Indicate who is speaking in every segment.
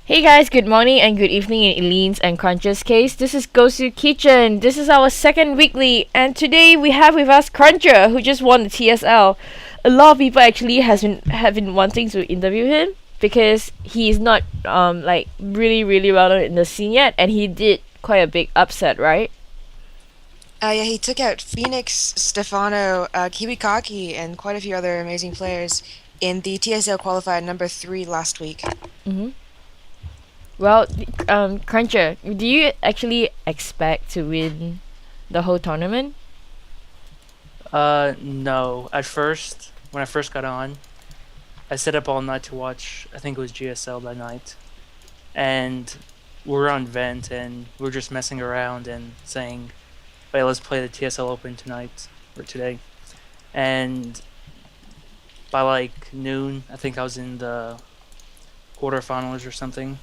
Speaker 1: Hey guys, good morning and good evening in Eline's and Cruncher's case. This is Gosu Kitchen. This is our second weekly, and today we have with us Cruncher, who just won the TSL. A lot of people actually have been wanting to interview him because he is not like really well known in the scene yet, and he did quite a big upset, right?
Speaker 2: Yeah, he took out Phoenix, Stefano, Kiwikaki, and quite a few other amazing players in the TSL qualified number 3 last week.
Speaker 1: Mm-hmm. Well, Cruncher, do you actually expect to win the whole tournament?
Speaker 3: No. At first, when I first got on, I stayed up all night to watch, I think it was GSL that night. And we were on Vent and we were just messing around and saying, "Wait, let's play the TSL Open tonight or today." And by like noon, I think I was in the quarterfinals or something.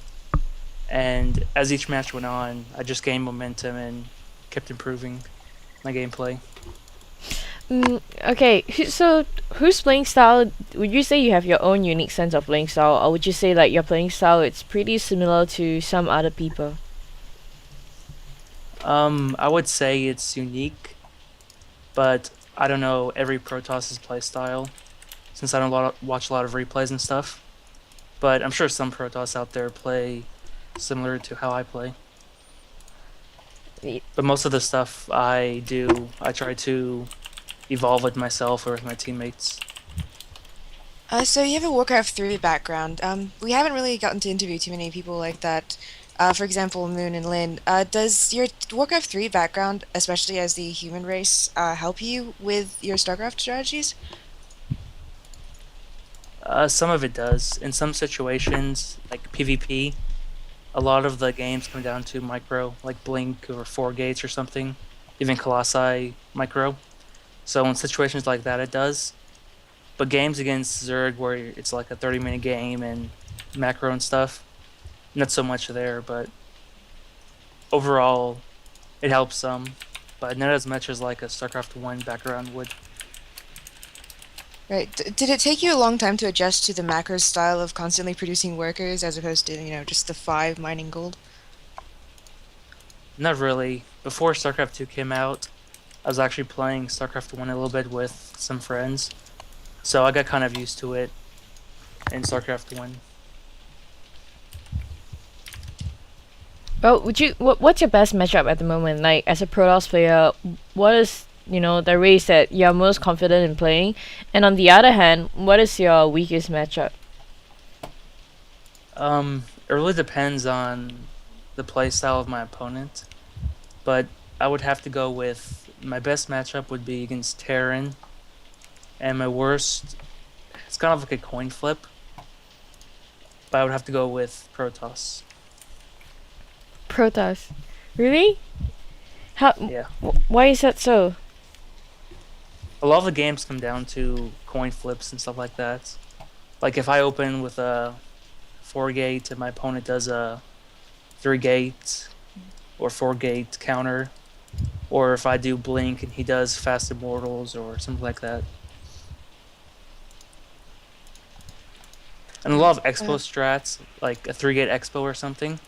Speaker 3: And as each match went on, I just gained momentum and kept improving my gameplay.
Speaker 1: Okay, so whose playing style would you say you have your own unique sense of playing style, or would you say like your playing style it's pretty similar to some other people?
Speaker 3: I would say it's unique, but I don't know every Protoss's play style since I don't watch a lot of replays and stuff. But I'm sure some Protoss out there play similar to how I play.
Speaker 1: Y-
Speaker 3: But most of the stuff I do, I try to evolve with myself or with my teammates.
Speaker 2: So you have a Warcraft 3 background. We haven't really gotten to interview too many people like that. For example, Moon and Lynn. Does your Warcraft 3 background, especially as the human race, help you with your StarCraft strategies?
Speaker 3: Some of it does. In some situations, like PvP, a lot of the games come down to micro, like Blink or 4 gates or something, even Colossi micro. So in situations like that, it does. But games against Zerg where it's like a 30-minute game and macro and stuff, not so much there, but overall it helps some, but not as much as like a StarCraft 1 background would.
Speaker 2: Right. Did it take you a long time to adjust to the macro style of constantly producing workers as opposed to, just the 5 mining gold?
Speaker 3: Not really. Before StarCraft 2 came out, I was actually playing StarCraft 1 a little bit with some friends, so I got kind of used to it in StarCraft 1.
Speaker 1: Well, what's your best matchup at the moment? Like as a Protoss player, what is the race that you're most confident in playing? And on the other hand, what is your weakest matchup?
Speaker 3: It really depends on the play style of my opponent, but I would have to go with my best matchup would be against Terran, and my worst, it's kind of like a coin flip, but I would have to go with Protoss.
Speaker 1: Protoss, really? How?
Speaker 3: Yeah.
Speaker 1: Why is that so?
Speaker 3: A lot of the games come down to coin flips and stuff like that. Like if I open with a 4 gate and my opponent does a 3 gate or 4 gate counter, or if I do blink and he does fast immortals or something like that. And a lot of expo strats, like a 3 gate expo or something,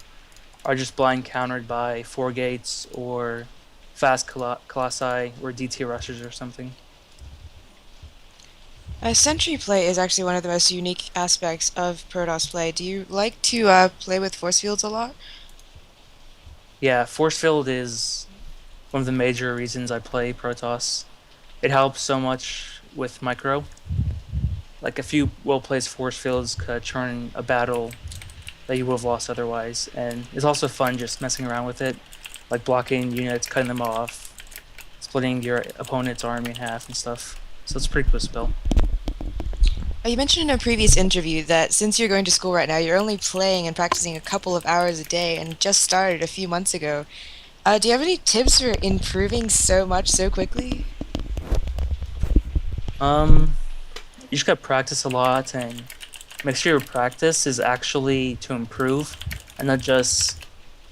Speaker 3: are just blind countered by 4 gates or fast colossi or DT rushes or something.
Speaker 2: Sentry play is actually one of the most unique aspects of Protoss play. Do you like to play with force fields a lot?
Speaker 3: Yeah, force field is one of the major reasons I play Protoss. It helps so much with micro. Like a few well placed force fields could turn a battle that you would have lost otherwise, and it's also fun just messing around with it, like blocking units, cutting them off, splitting your opponent's army in half and stuff. So it's a pretty cool spell.
Speaker 2: You mentioned in a previous interview that since you're going to school right now, you're only playing and practicing a couple of hours a day and just started a few months ago. Do you have any tips for improving so much so quickly?
Speaker 3: Um, you just gotta practice a lot and make sure your practice is actually to improve and not just,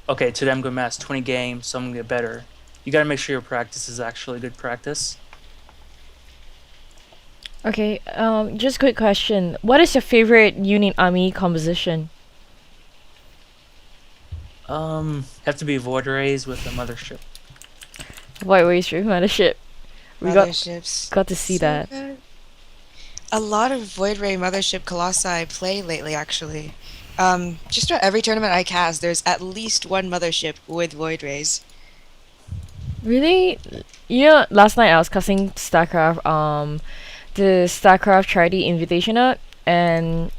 Speaker 3: okay, today I'm gonna master 20 games, so I'm gonna get better. You gotta make sure your practice is actually good practice.
Speaker 1: Okay, just quick question. What is your favorite unit army composition?
Speaker 3: Have to be void rays with a mothership.
Speaker 1: White Race with Mothership. We
Speaker 2: Motherships.
Speaker 1: got to see
Speaker 2: So
Speaker 1: that.
Speaker 2: good. A lot of Void Ray Mothership Colossi play lately, actually. Just about every tournament I cast, there's at least one Mothership with Void Rays.
Speaker 1: Really? You know, last night I was casting StarCraft, the StarCraft Charity Invitational, and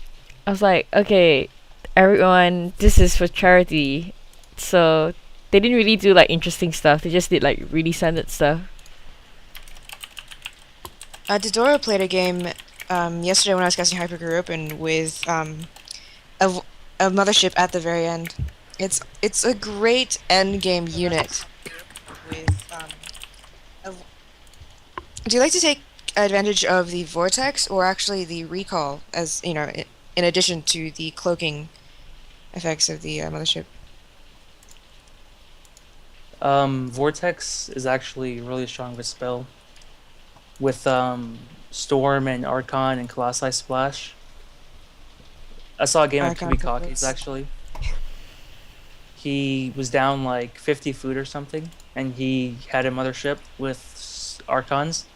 Speaker 1: I was like, okay, everyone, this is for charity. So they didn't really do like interesting stuff. They just did like really standard stuff.
Speaker 2: Dodora played a game yesterday when I was casting Hypergear Open with a, v- a Mothership at the very end. It's a great end game unit. With do you like to take advantage of the Vortex or actually the Recall as in addition to the cloaking effects of the Mothership?
Speaker 3: Vortex is actually really strong of a spell. With Storm and Archon and Colossi Splash. I saw a game of
Speaker 2: Archon
Speaker 3: Kubikaki's
Speaker 2: bullets.
Speaker 3: actually. He was down like 50 food or something, and he had a mothership with Archons,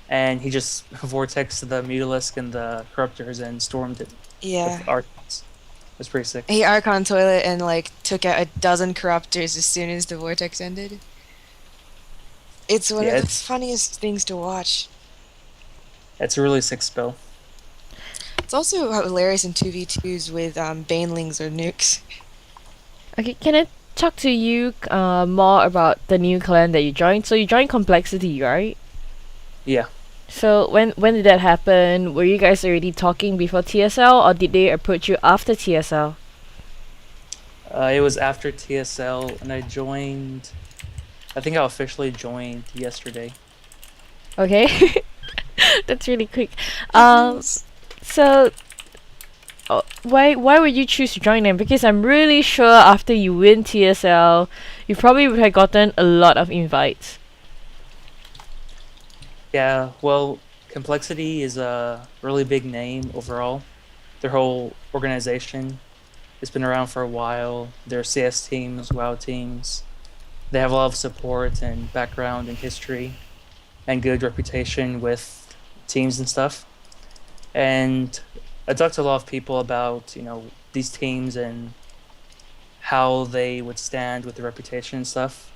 Speaker 3: and he just vortexed the Mutalisk and the Corruptors and stormed it
Speaker 2: Yeah.
Speaker 3: with Archons. It was pretty sick.
Speaker 2: He Archon toilet and like took out a dozen Corruptors as soon as the Vortex ended. It's one
Speaker 3: Yeah,
Speaker 2: of the
Speaker 3: it's-
Speaker 2: funniest things to watch.
Speaker 3: It's a really sick spell.
Speaker 2: It's also hilarious in 2v2s with Banelings or nukes.
Speaker 1: Okay, can I talk to you more about the new clan that you joined? So you joined Complexity, right?
Speaker 3: Yeah.
Speaker 1: So when did that happen? Were you guys already talking before TSL, or did they approach you after TSL?
Speaker 3: It was after TSL, and I joined. I think I officially joined yesterday.
Speaker 1: Okay, that's really quick. So why would you choose to join them? Because I'm really sure after you win TSL, you probably would have gotten a lot of invites.
Speaker 3: Yeah, well, Complexity is a really big name overall. Their whole organization has been around for a while. Their CS teams, WoW teams. They have a lot of support and background and history and good reputation with teams and stuff. And I talked to a lot of people about, these teams and how they would stand with the reputation and stuff.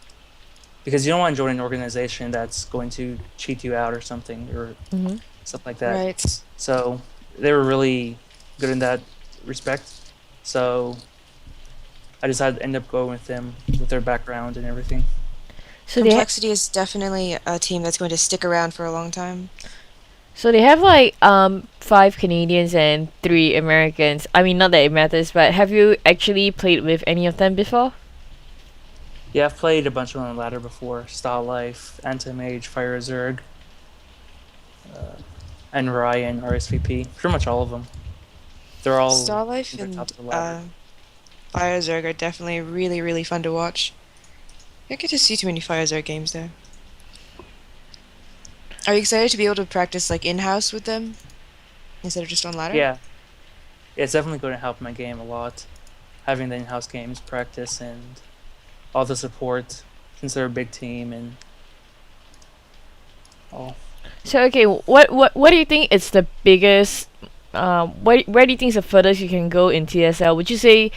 Speaker 3: Because you don't want to join an organization that's going to cheat you out or something or
Speaker 1: Mm-hmm.
Speaker 3: stuff like that.
Speaker 2: Right.
Speaker 3: So they were really good in that respect. So I decided to end up going with them with their background and everything.
Speaker 1: So they
Speaker 2: Complexity is definitely a team that's going to stick around for a long time.
Speaker 1: so they have like 5 Canadians and 3 Americans. I mean, not that it matters, but have you actually played with any of them before?
Speaker 3: Yeah, I've played a bunch of them on the ladder before. Style Life, Anti-Mage, Fire Zerg, and Ryan, RSVP. Pretty much all of them. They're all
Speaker 2: Starlife
Speaker 3: they're
Speaker 2: and
Speaker 3: top of the ladder.
Speaker 2: Fire Zerg are definitely really, really fun to watch. You don't get to see too many Fire Zerg games there. Are you excited to be able to practice like in-house with them instead of just on ladder?
Speaker 3: Yeah. It's definitely going to help my game a lot. Having the in-house games practice and all the support since they're a big team and all.
Speaker 1: So okay, what do you think is the biggest? Where do you think is the furthest you can go in TSL? Would you say,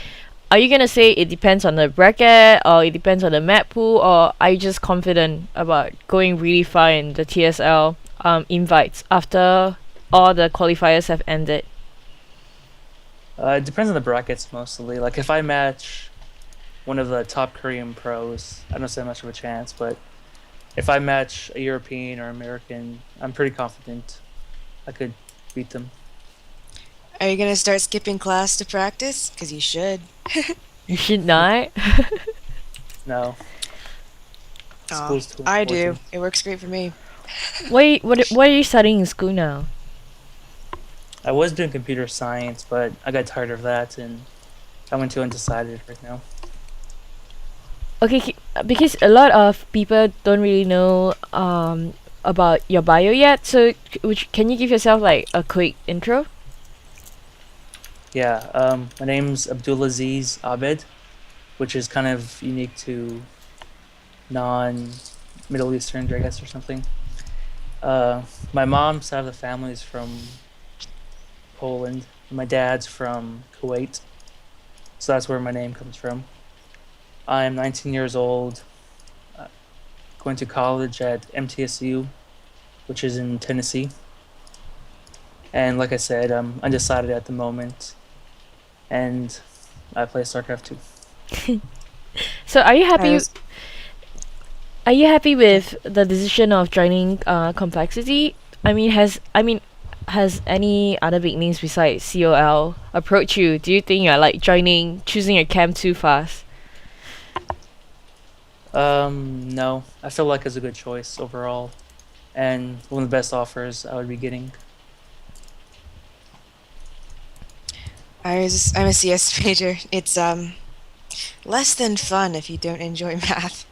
Speaker 1: are you gonna say it depends on the bracket, or it depends on the map pool, or are you just confident about going really far in the TSL invites after all the qualifiers have ended?
Speaker 3: It depends on the brackets mostly. Like if I match one of the top Korean pros, I don't stand much of a chance. But if I match a European or American, I'm pretty confident I could beat them.
Speaker 2: Are you gonna start skipping class to practice? Because you should.
Speaker 1: You should not.
Speaker 3: No,
Speaker 2: Aw,
Speaker 3: school's too
Speaker 2: I do.
Speaker 3: important.
Speaker 2: It works great for me.
Speaker 1: What are you studying in school now?
Speaker 3: I was doing computer science, but I got tired of that and I went to undecided right now.
Speaker 1: Okay, because a lot of people don't really know about your bio yet. So can you give yourself like a quick intro?
Speaker 3: Yeah, my name's Abdulaziz Abed. which is kind of unique to non Middle Eastern, I guess, or something. My mom's side of the family is from Poland. My dad's from Kuwait, so that's where my name comes from. I'm 19 years old, going to college at MTSU, which is in Tennessee. And like I said, I'm undecided at the moment, and I play StarCraft 2.
Speaker 1: So are you
Speaker 2: I
Speaker 1: happy?
Speaker 2: was-
Speaker 1: Are you happy with the decision of joining Complexity? Has any other big names besides COL approached you? Do you think you're like choosing a camp too fast?
Speaker 3: No, I feel like it's a good choice overall, and one of the best offers I would be getting.
Speaker 2: I'm a CS major. It's less than fun if you don't enjoy math.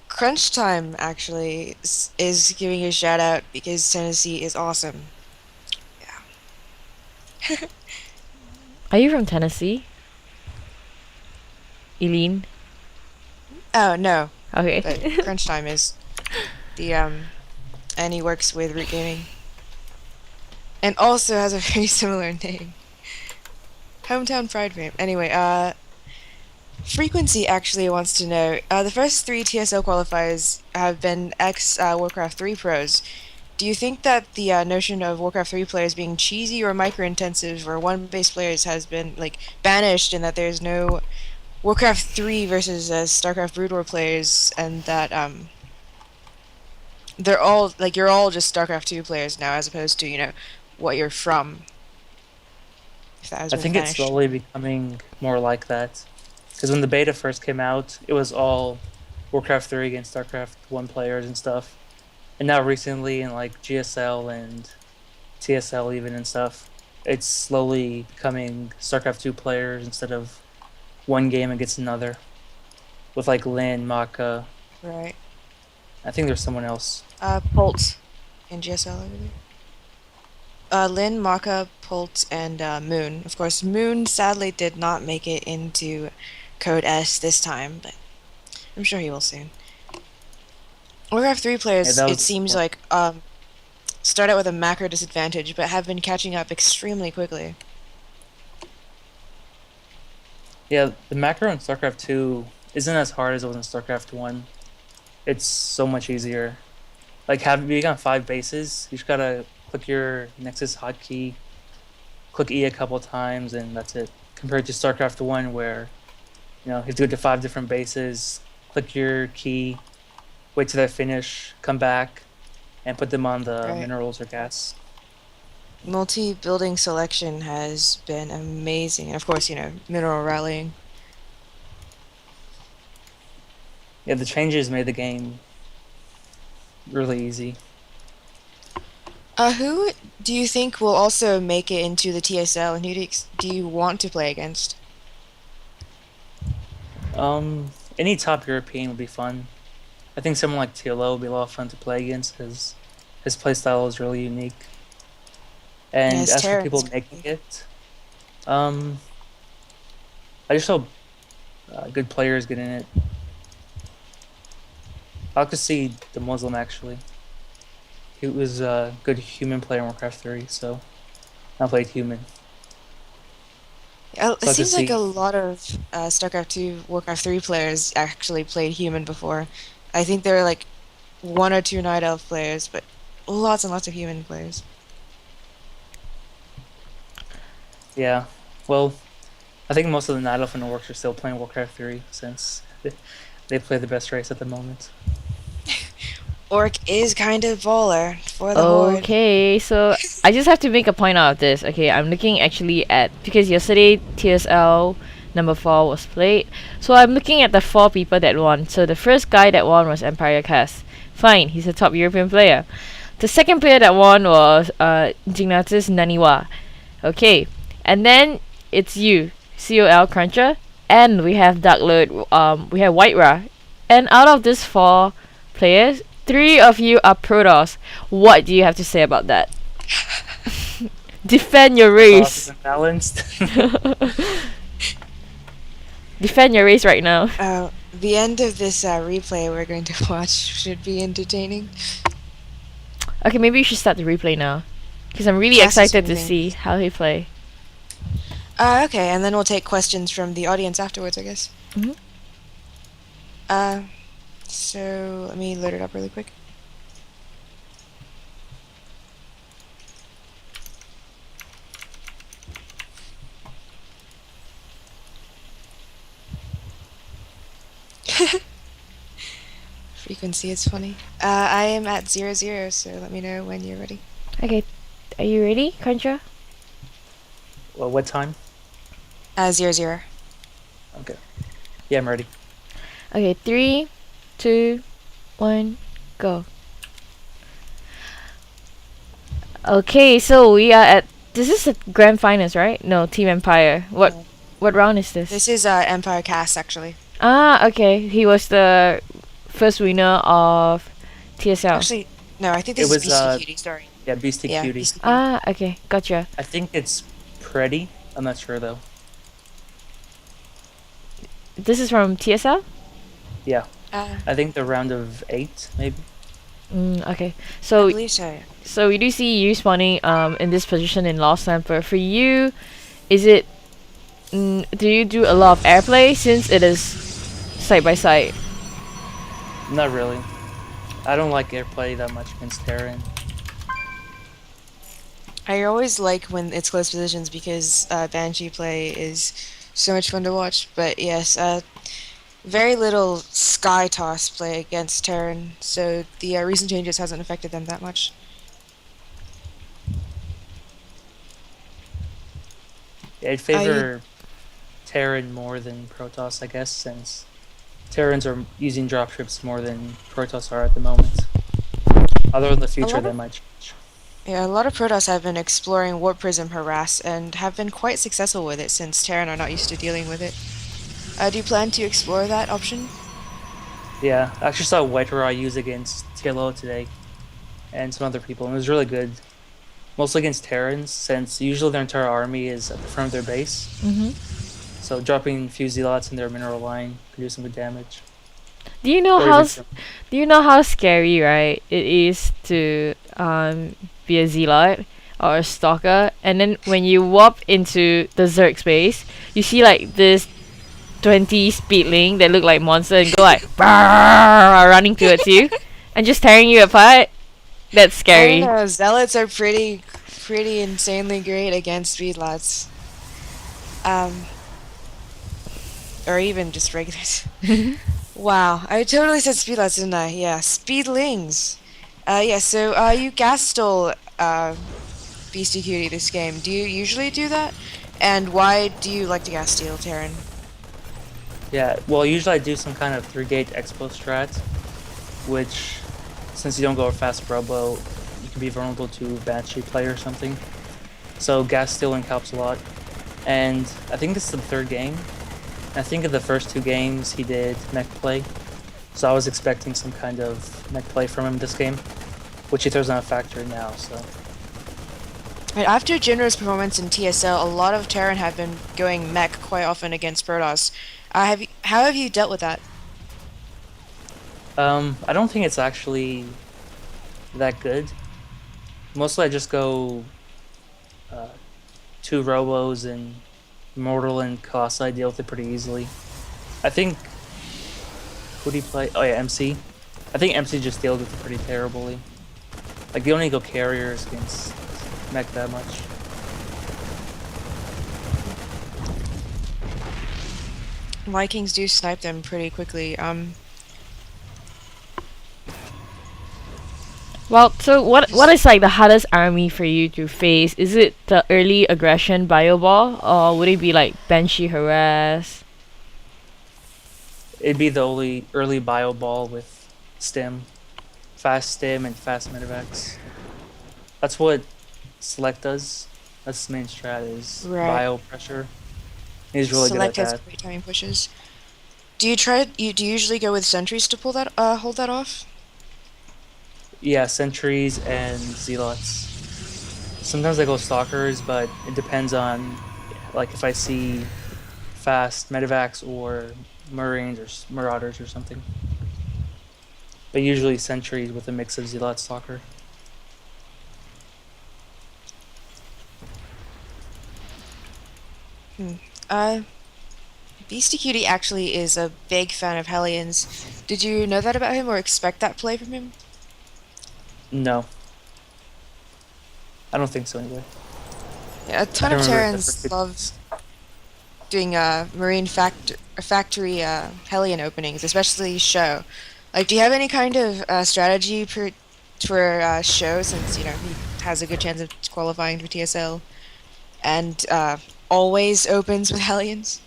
Speaker 2: Crunch Time actually is giving you a shout out because Tennessee is awesome.
Speaker 1: Are you from Tennessee, Eileen?
Speaker 2: Oh no,
Speaker 1: Okay.
Speaker 2: but Crunch Time is the and he works with Root Gaming, and also has a very similar name. Hometown Pride Fame. Anyway, Frequency actually wants to know, the first three TSL qualifiers have been ex-Warcraft 3 pros. Do you think that the notion of Warcraft 3 players being cheesy or micro-intensive or one-base players has been, like, banished, and that there's no Warcraft 3 versus StarCraft Brood War players, and that, they're all, like, you're all just StarCraft 2 players now, as opposed to, what you're from? If that has
Speaker 3: I
Speaker 2: been
Speaker 3: think it's
Speaker 2: banished.
Speaker 3: slowly becoming more like that. Because when the beta first came out, it was all Warcraft 3 against StarCraft 1 players and stuff. And now recently in like GSL and TSL even and stuff, it's slowly becoming StarCraft 2 players instead of one game against another. With like Lin, Maka,
Speaker 2: Right.
Speaker 3: I think there's someone else.
Speaker 2: Polt in GSL, I believe. Lin, Maka, Polt, and Moon. Of course, Moon sadly did not make it into Code S this time, but I'm sure he will soon. Warcraft 3
Speaker 3: Yeah,
Speaker 2: players,
Speaker 3: that
Speaker 2: it
Speaker 3: was
Speaker 2: seems like, start out with a macro disadvantage, but have been catching up extremely quickly.
Speaker 3: Yeah, the macro in StarCraft 2 isn't as hard as it was in StarCraft 1. It's so much easier. Like, being on 5 bases, you just gotta click your Nexus hotkey, click E a couple times, and that's it. Compared to StarCraft 1, where, you have to go to 5 different bases, click your key, wait till they finish, come back, and put them on the
Speaker 2: Right.
Speaker 3: minerals or gas.
Speaker 2: Multi-building selection has been amazing, and of course, mineral rallying.
Speaker 3: Yeah, the changes made the game really easy.
Speaker 2: Who do you think will also make it into the TSL, and who do you want to play against?
Speaker 3: Any top European would be fun. I think someone like TLO would be a lot of fun to play against because his playstyle is really unique. And
Speaker 2: his
Speaker 3: as for
Speaker 2: Terran
Speaker 3: people
Speaker 2: is
Speaker 3: making it, I just hope good players get in it. I like to see the Muslim actually. He was a good human player in Warcraft 3, so I played human.
Speaker 2: It
Speaker 3: So I
Speaker 2: seems
Speaker 3: could
Speaker 2: like
Speaker 3: see-
Speaker 2: a lot of StarCraft 2, Warcraft 3 players actually played human before. I think there are like one or two Night Elf players, but lots and lots of human players.
Speaker 3: Yeah, well, I think most of the Night Elf and Orcs are still playing Warcraft 3 since they play the best race at the moment.
Speaker 2: Orc is kind of baller for the Horde.
Speaker 1: Okay, so I just have to make a point out of this. Okay, I'm looking actually at, because yesterday TSL number 4 was played, so I'm looking at the 4 people that won. So the first guy that won was Empire Cast. Fine, he's a top European player. The second player that won was Ignatus Naniwa. Okay, and then it's you, coLCruncher, and we have Darklord, we have White and out of these 4 players, 3 of you are Protoss. What do you have to say about that? Defend your race.
Speaker 3: Balanced.
Speaker 1: Defend your race right now.
Speaker 2: The end of this replay we're going to watch should be entertaining.
Speaker 1: Okay, maybe you should start the replay now. Because I'm really
Speaker 2: Fastest
Speaker 1: excited to
Speaker 2: moving.
Speaker 1: see how he play.
Speaker 2: Okay, and then we'll take questions from the audience afterwards, I guess.
Speaker 1: Mhm.
Speaker 2: So let me load it up really quick. Frequency is funny. I am at 00, so let me know when you're ready.
Speaker 1: Okay, are you ready, Cruncher?
Speaker 3: Well, what time?
Speaker 2: 00.
Speaker 3: Okay. Yeah, I'm ready.
Speaker 1: Okay, 3, 2, 1, go. Okay, so we are at. This is the grand finals, right? No, Team Empire. What round is this?
Speaker 2: This is Empire Cast, actually.
Speaker 1: Ah, okay. He was the first winner of TSL.
Speaker 2: Actually, no, I think
Speaker 3: It
Speaker 2: this
Speaker 3: was,
Speaker 2: is Beastie Cutie, sorry.
Speaker 3: Yeah, Beastie
Speaker 2: Yeah,
Speaker 3: Cutie.
Speaker 2: Beastie Cutie.
Speaker 1: Ah, okay, gotcha.
Speaker 3: I think it's pretty. I'm not sure though.
Speaker 1: This is from TSL.
Speaker 3: Yeah,
Speaker 2: I
Speaker 3: I think the round of 8 maybe.
Speaker 1: Okay. So
Speaker 2: believe so.
Speaker 1: so we do see you spawning in this position in Lost Slamper. For you, is it? Do you do a lot of airplay since it is side by side?
Speaker 3: Not really. I don't like airplay that much against Terran.
Speaker 2: I always like when it's close positions because Banshee play is so much fun to watch. But yes, very little Sky Toss play against Terran, so the recent changes hasn't affected them that much.
Speaker 3: Yeah, I'd favor Terran more than Protoss, I guess, since Terrans are using dropships more than Protoss are at the moment. Although in the future
Speaker 2: lot
Speaker 3: they
Speaker 2: of-
Speaker 3: might change.
Speaker 2: Yeah, a lot of Protoss have been exploring Warp Prism Harass and have been quite successful with it since Terran are not used to dealing with it. Do you plan to explore that option?
Speaker 3: Yeah, I actually saw White Raw use against TLO today and some other people, and it was really good. Mostly against Terrans, since usually their entire army is at the front of their base.
Speaker 1: Mm-hmm.
Speaker 3: So dropping a few zealots in their mineral line could do some good damage.
Speaker 1: Do you know
Speaker 3: Or
Speaker 1: how
Speaker 3: even some-
Speaker 1: do you know how scary, right, it is to be a zealot or a stalker, and then when you warp into the Zerg space, you see like this 20 speedling that look like monster and go like running towards you and just tearing you apart. That's
Speaker 2: I
Speaker 1: scary.
Speaker 2: don't know, Zealots are pretty insanely great against Speedlots. Or even just regulars. Wow, I totally said Speedlots, didn't I? Yeah, Speedlings. Yeah, so you gas stole Beastie Cutie this game. Do you usually do that? And why do you like to gas steal Terran?
Speaker 3: Yeah, well, usually I do some kind of 3-gate expo strat, which, since you don't go fast robo, you can be vulnerable to Banshee play or something. So gas stealing helps a lot. And I think this is the 3rd game. I think in the first 2 games he did mech play, so I was expecting some kind of mech play from him this game, which he throws on a factor now, so.
Speaker 2: Right, after Jinro's performance in TSL, a lot of Terran have been going mech quite often against Protoss. How have you dealt with that?
Speaker 3: I don't think it's actually that good. Mostly I just go 2 robos and Mortal and Colossi deal with it pretty easily. I think... Who do you play? Oh yeah, MC. I think MC just deals with it pretty terribly. Like, you don't need to go carriers against mech that much.
Speaker 2: Vikings do snipe them pretty quickly.
Speaker 1: Well, so what is like the hardest army for you to face? Is it the early aggression bio ball, or would it be like Banshee harass?
Speaker 3: It'd be the only early bio ball with stim. Fast stim and fast medevacs. That's what Select does. That's his main strat, is
Speaker 2: Right.
Speaker 3: bio pressure. He's really
Speaker 2: Select
Speaker 3: good at
Speaker 2: has
Speaker 3: that.
Speaker 2: great timing pushes. Do you usually go with sentries to pull that hold that off?
Speaker 3: Yeah, sentries and zealots. Sometimes I go stalkers, but it depends on, like, if I see fast medevacs or Marines or Marauders or something. But usually sentries with a mix of Zealot Stalker.
Speaker 2: Beastie Cutie actually is a big fan of Hellions. Did you know that about him or expect that play from him?
Speaker 3: No. I don't think so anyway.
Speaker 2: Yeah, a ton
Speaker 3: I
Speaker 2: of
Speaker 3: don't remember
Speaker 2: Terrans
Speaker 3: if
Speaker 2: love doing Marine factory Hellion openings, especially show. Like, do you have any kind of strategy for show, since he has a good chance of qualifying for TSL and always opens with Hellions?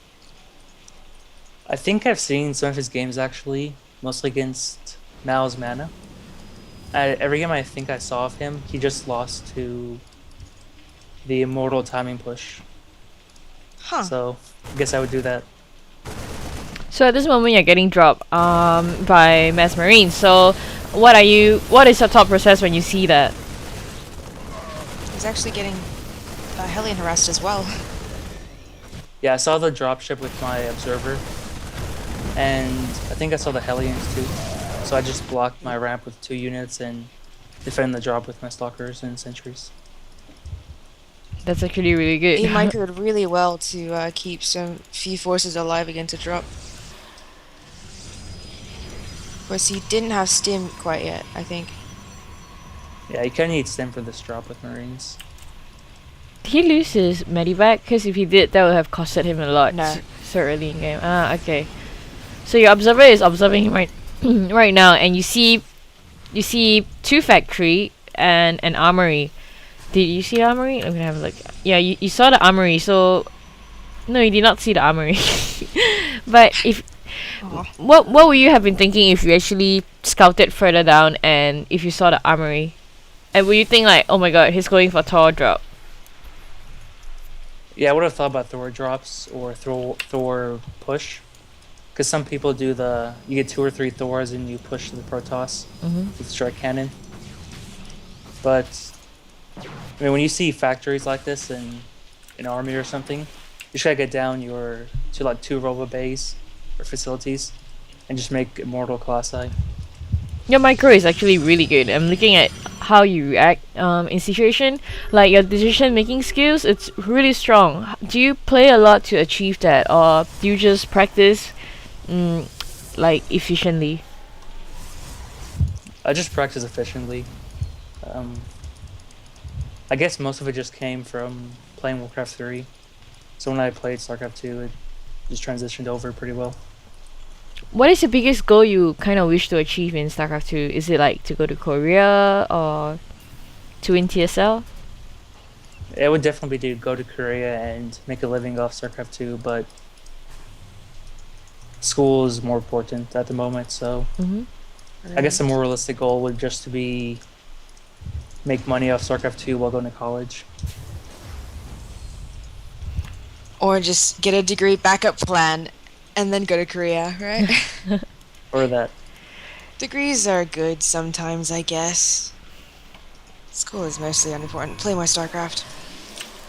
Speaker 3: I think I've seen some of his games actually, mostly against Mao's Mana. Every game I think I saw of him, he just lost to the Immortal Timing Push.
Speaker 2: Huh.
Speaker 3: So I guess I would do that.
Speaker 1: So at this moment, you're getting dropped by Mass Marine. So what is your thought process when you see that?
Speaker 2: He's actually getting Hellion harassed as well.
Speaker 3: Yeah, I saw the dropship with my Observer, and I think I saw the Hellions too. So I just blocked my ramp with 2 units and defend the drop with my Stalkers and Sentries.
Speaker 1: That's actually really good.
Speaker 2: He microed really well to keep some few forces alive against a drop. Of course, he didn't have stim quite yet, I think.
Speaker 3: Yeah, you kind of need stim for this drop with Marines.
Speaker 1: Did he lose his medivac? Because if he did, that would have costed him a lot
Speaker 2: No.
Speaker 1: so early in game. Ah, okay. So your observer is observing him right now, and you see 2 factory and an armory. Did you see the armory? I'm gonna have a look. Yeah, you saw the armory. So no, you did not see the armory. But if what would you have been thinking if you actually scouted further down and if you saw the armory? And would you think like, oh my god, he's going for Thor drop?
Speaker 3: Yeah, I would have thought about Thor drops or Thor push. Because some people do you get 2 or 3 Thors and you push the Protoss with strike cannon. But I mean, when you see factories like this in an army or something, you just gotta get down to like 2 Robo bays or facilities and just make Immortal Colossi.
Speaker 1: Your micro is actually really good. I'm looking at how you react in situation, like your decision making skills. It's really strong. Do you play a lot to achieve that, or do you just practice like efficiently?
Speaker 3: I just practice efficiently. I guess most of it just came from playing Warcraft 3. So when I played StarCraft 2, it just transitioned over pretty well.
Speaker 1: What is the biggest goal you kind of wish to achieve in StarCraft 2? Is it like to go to Korea or to win TSL?
Speaker 3: It would definitely be to go to Korea and make a living off StarCraft 2, but school is more important at the moment, so I guess the more realistic goal would just to be make money off StarCraft 2 while going to college.
Speaker 2: Or just get a degree backup plan and then go to Korea, right?
Speaker 3: Or that.
Speaker 2: Degrees are good sometimes, I guess. School is mostly unimportant. Play more StarCraft.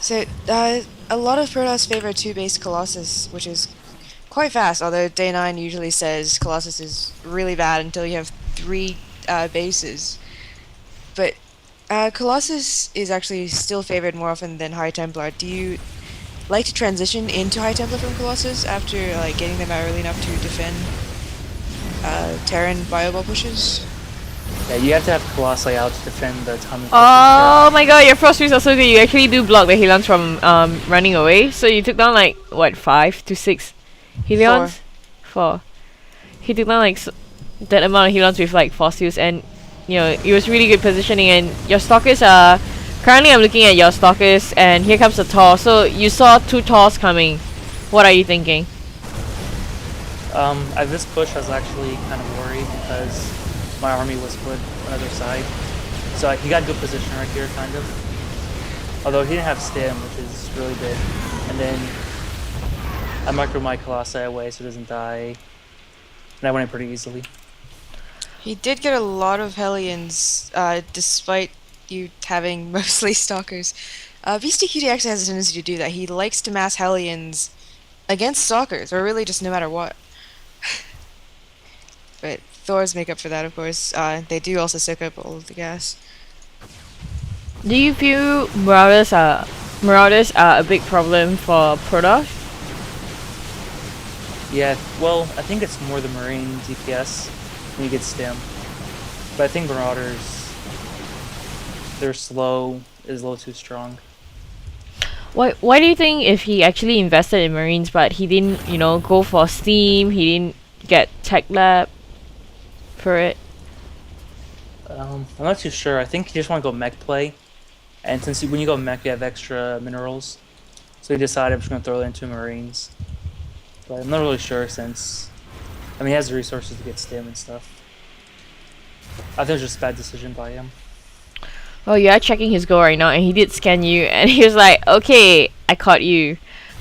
Speaker 2: So, a lot of Protoss favor 2-base Colossus, which is quite fast, although Day 9 usually says Colossus is really bad until you have 3 bases. But Colossus is actually still favored more often than High Templar. Do you like to transition into High Templar from Colossus after like getting them out early enough to defend Terran Bioball pushes?
Speaker 3: Yeah, you have to have Colossi out to defend the Tommy.
Speaker 1: Oh my god, your frost trees are so good. You actually do block the Helions from running away. So you took down like what, 5 to 6 Helions? 4. He took down like that amount of Helions with like fossils, and it was really good positioning. And your stalkers are currently, I'm looking at your stalkers, and here comes the Tor. So you saw 2 Tors coming. What are you thinking?
Speaker 3: At this push, I was actually kind of worried because my army was split on the other side. So he got good position right here, kind of. Although he didn't have stim, which is really big. And then I micro my Colossi away so it doesn't die. And I went in pretty easily.
Speaker 2: He did get a lot of Hellions, despite you having mostly Stalkers. Beastie Cutie actually has a tendency to do that. He likes to mass Hellions against stalkers, or really just no matter what. But Thors make up for that, of course. They do also soak up all of the gas.
Speaker 1: Do you feel Marauders are a big problem for Protoss?
Speaker 3: Yeah, well, I think it's more the Marine DPS when you get stim. But I think Marauders, they're slow, is a little too strong.
Speaker 1: Why do you think if he actually invested in Marines but he didn't, go for Steam, he didn't get Tech Lab for it?
Speaker 3: I'm not too sure. I think you just want to go mech play. And since when you go mech, you have extra minerals. So he decided I'm just going to throw it into Marines. But I'm not really sure since, I mean, he has the resources to get stim and stuff. I think it was just a bad decision by him.
Speaker 1: Oh, you are checking his goal right now, and he did scan you, and he was like, "Okay, I caught you,"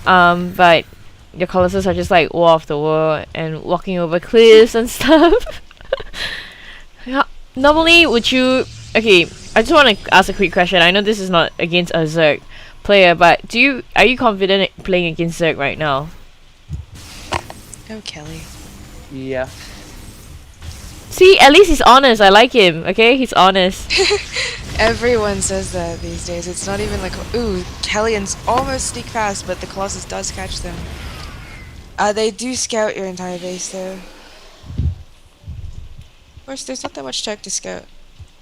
Speaker 1: but your colossus are just like war off the wall and walking over cliffs and stuff. Yeah, normally, would you? Okay, I just want to ask a quick question. I know this is not against a Zerg player, but are you confident in playing against Zerg right now?
Speaker 2: Oh, Kelly.
Speaker 3: Yeah.
Speaker 1: See, at least he's honest. I like him. Okay, he's honest.
Speaker 2: Everyone says that these days. It's not even like, ooh, Kellyan's almost sneak past, but the Colossus does catch them. They do scout your entire base, though. Of course, there's not that much tech to scout,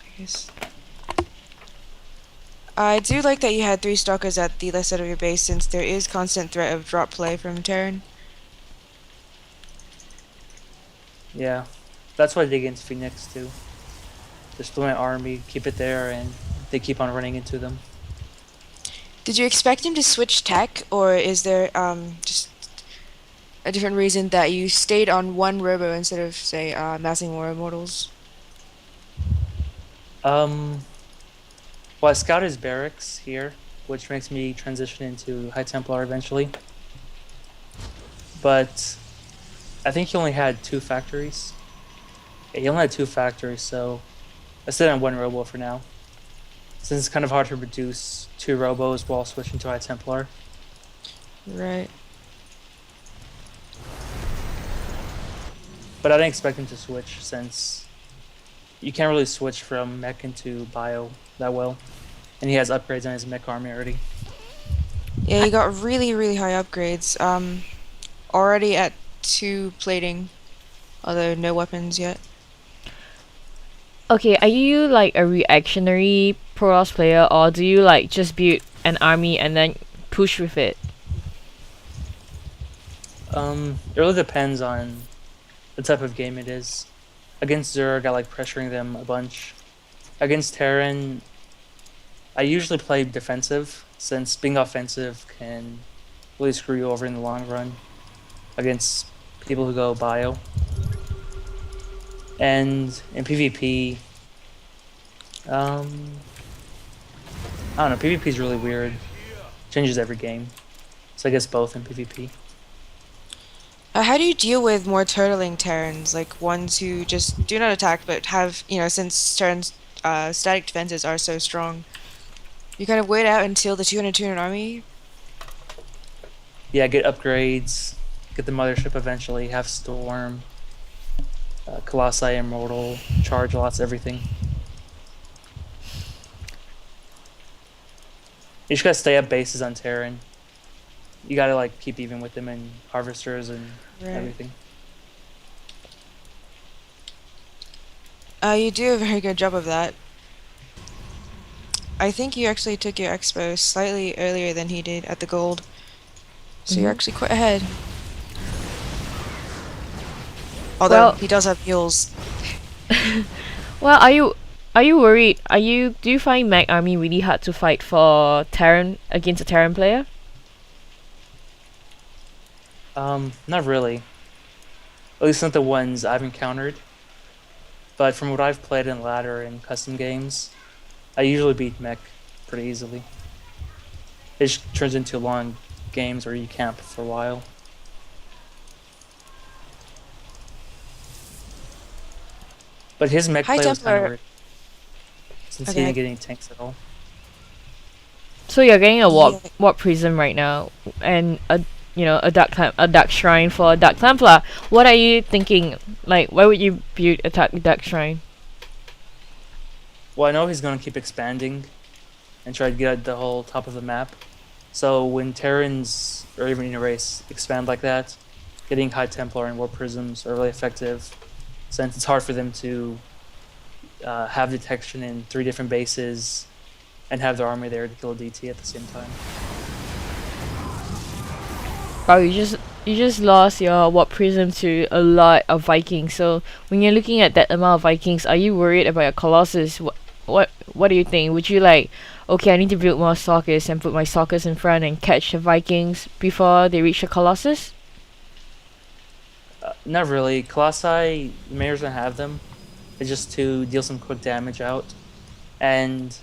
Speaker 2: I guess. I do like that you had 3 stalkers at the left side of your base, since there is constant threat of drop play from Terran.
Speaker 3: Yeah. That's why I dig into Phoenix too. Just split my army, keep it there, and they keep on running into them.
Speaker 2: Did you expect him to switch tech, or is there just a different reason that you stayed on one robo instead of, say, massing more immortals?
Speaker 3: Well, I scouted his barracks here, which makes me transition into High Templar eventually. But I think he only had 2 factories. Yeah, he only had 2 factories, so I stayed on 1 robo for now. Since it's kind of hard to produce 2 robos while switching to High Templar.
Speaker 2: Right.
Speaker 3: But I didn't expect him to switch since you can't really switch from mech into bio that well. And he has upgrades on his mech army already.
Speaker 2: Yeah, you got really, really high upgrades. Already at 2 plating, although no weapons yet.
Speaker 1: Okay, are you like a reactionary Protoss player, or do you like just build an army and then push with it?
Speaker 3: It really depends on the type of game it is. Against Zerg, I like pressuring them a bunch. Against Terran, I usually play defensive, since being offensive can really screw you over in the long run against people who go bio. And in PvP, I don't know, PvP is really weird. Changes every game. So I guess both in PvP.
Speaker 2: How do you deal with more turtling Terrans, like ones who just do not attack but have, since Terrans' static defenses are so strong, you kind of wait out until the 200 army?
Speaker 3: Yeah, get upgrades, get the mothership eventually, have Storm, Colossi Immortal, charge lots, everything. You just gotta stay up bases on Terran. You gotta like keep even with them and harvesters and everything.
Speaker 2: You do a very good job of that. I think you actually took your expo slightly earlier than he did at the gold. So you're actually quite ahead. Although he does have mules.
Speaker 1: Well, are you worried? Do you find Mech Army really hard to fight for Terran against a Terran player?
Speaker 3: Not really. At least not the ones I've encountered. But from what I've played in ladder and custom games, I usually beat mech pretty easily. It just turns into long games where you camp for a while. But his mech play was kind of weird, since he didn't get any tanks at all.
Speaker 1: So you're getting a warp prism right now, and a dark shrine for a Dark Templar. What are you thinking? Like, why would you build a dark shrine?
Speaker 3: Well, I know he's gonna keep expanding and try to get at the whole top of the map. So when Terrans or even in a race expand like that, getting High Templar and Warp Prisms are really effective, since it's hard for them to have detection in 3 different bases and have their army there to kill a DT at the same time.
Speaker 1: Wow, you just lost your Warp Prism to a lot of Vikings. So when you're looking at that amount of Vikings, are you worried about your Colossus? What do you think? Would you like, okay, I need to build more Stalkers and put my Stalkers in front and catch the Vikings before they reach the Colossus?
Speaker 3: Not really. Colossi, the Mayor's gonna have them. It's just to deal some quick damage out. And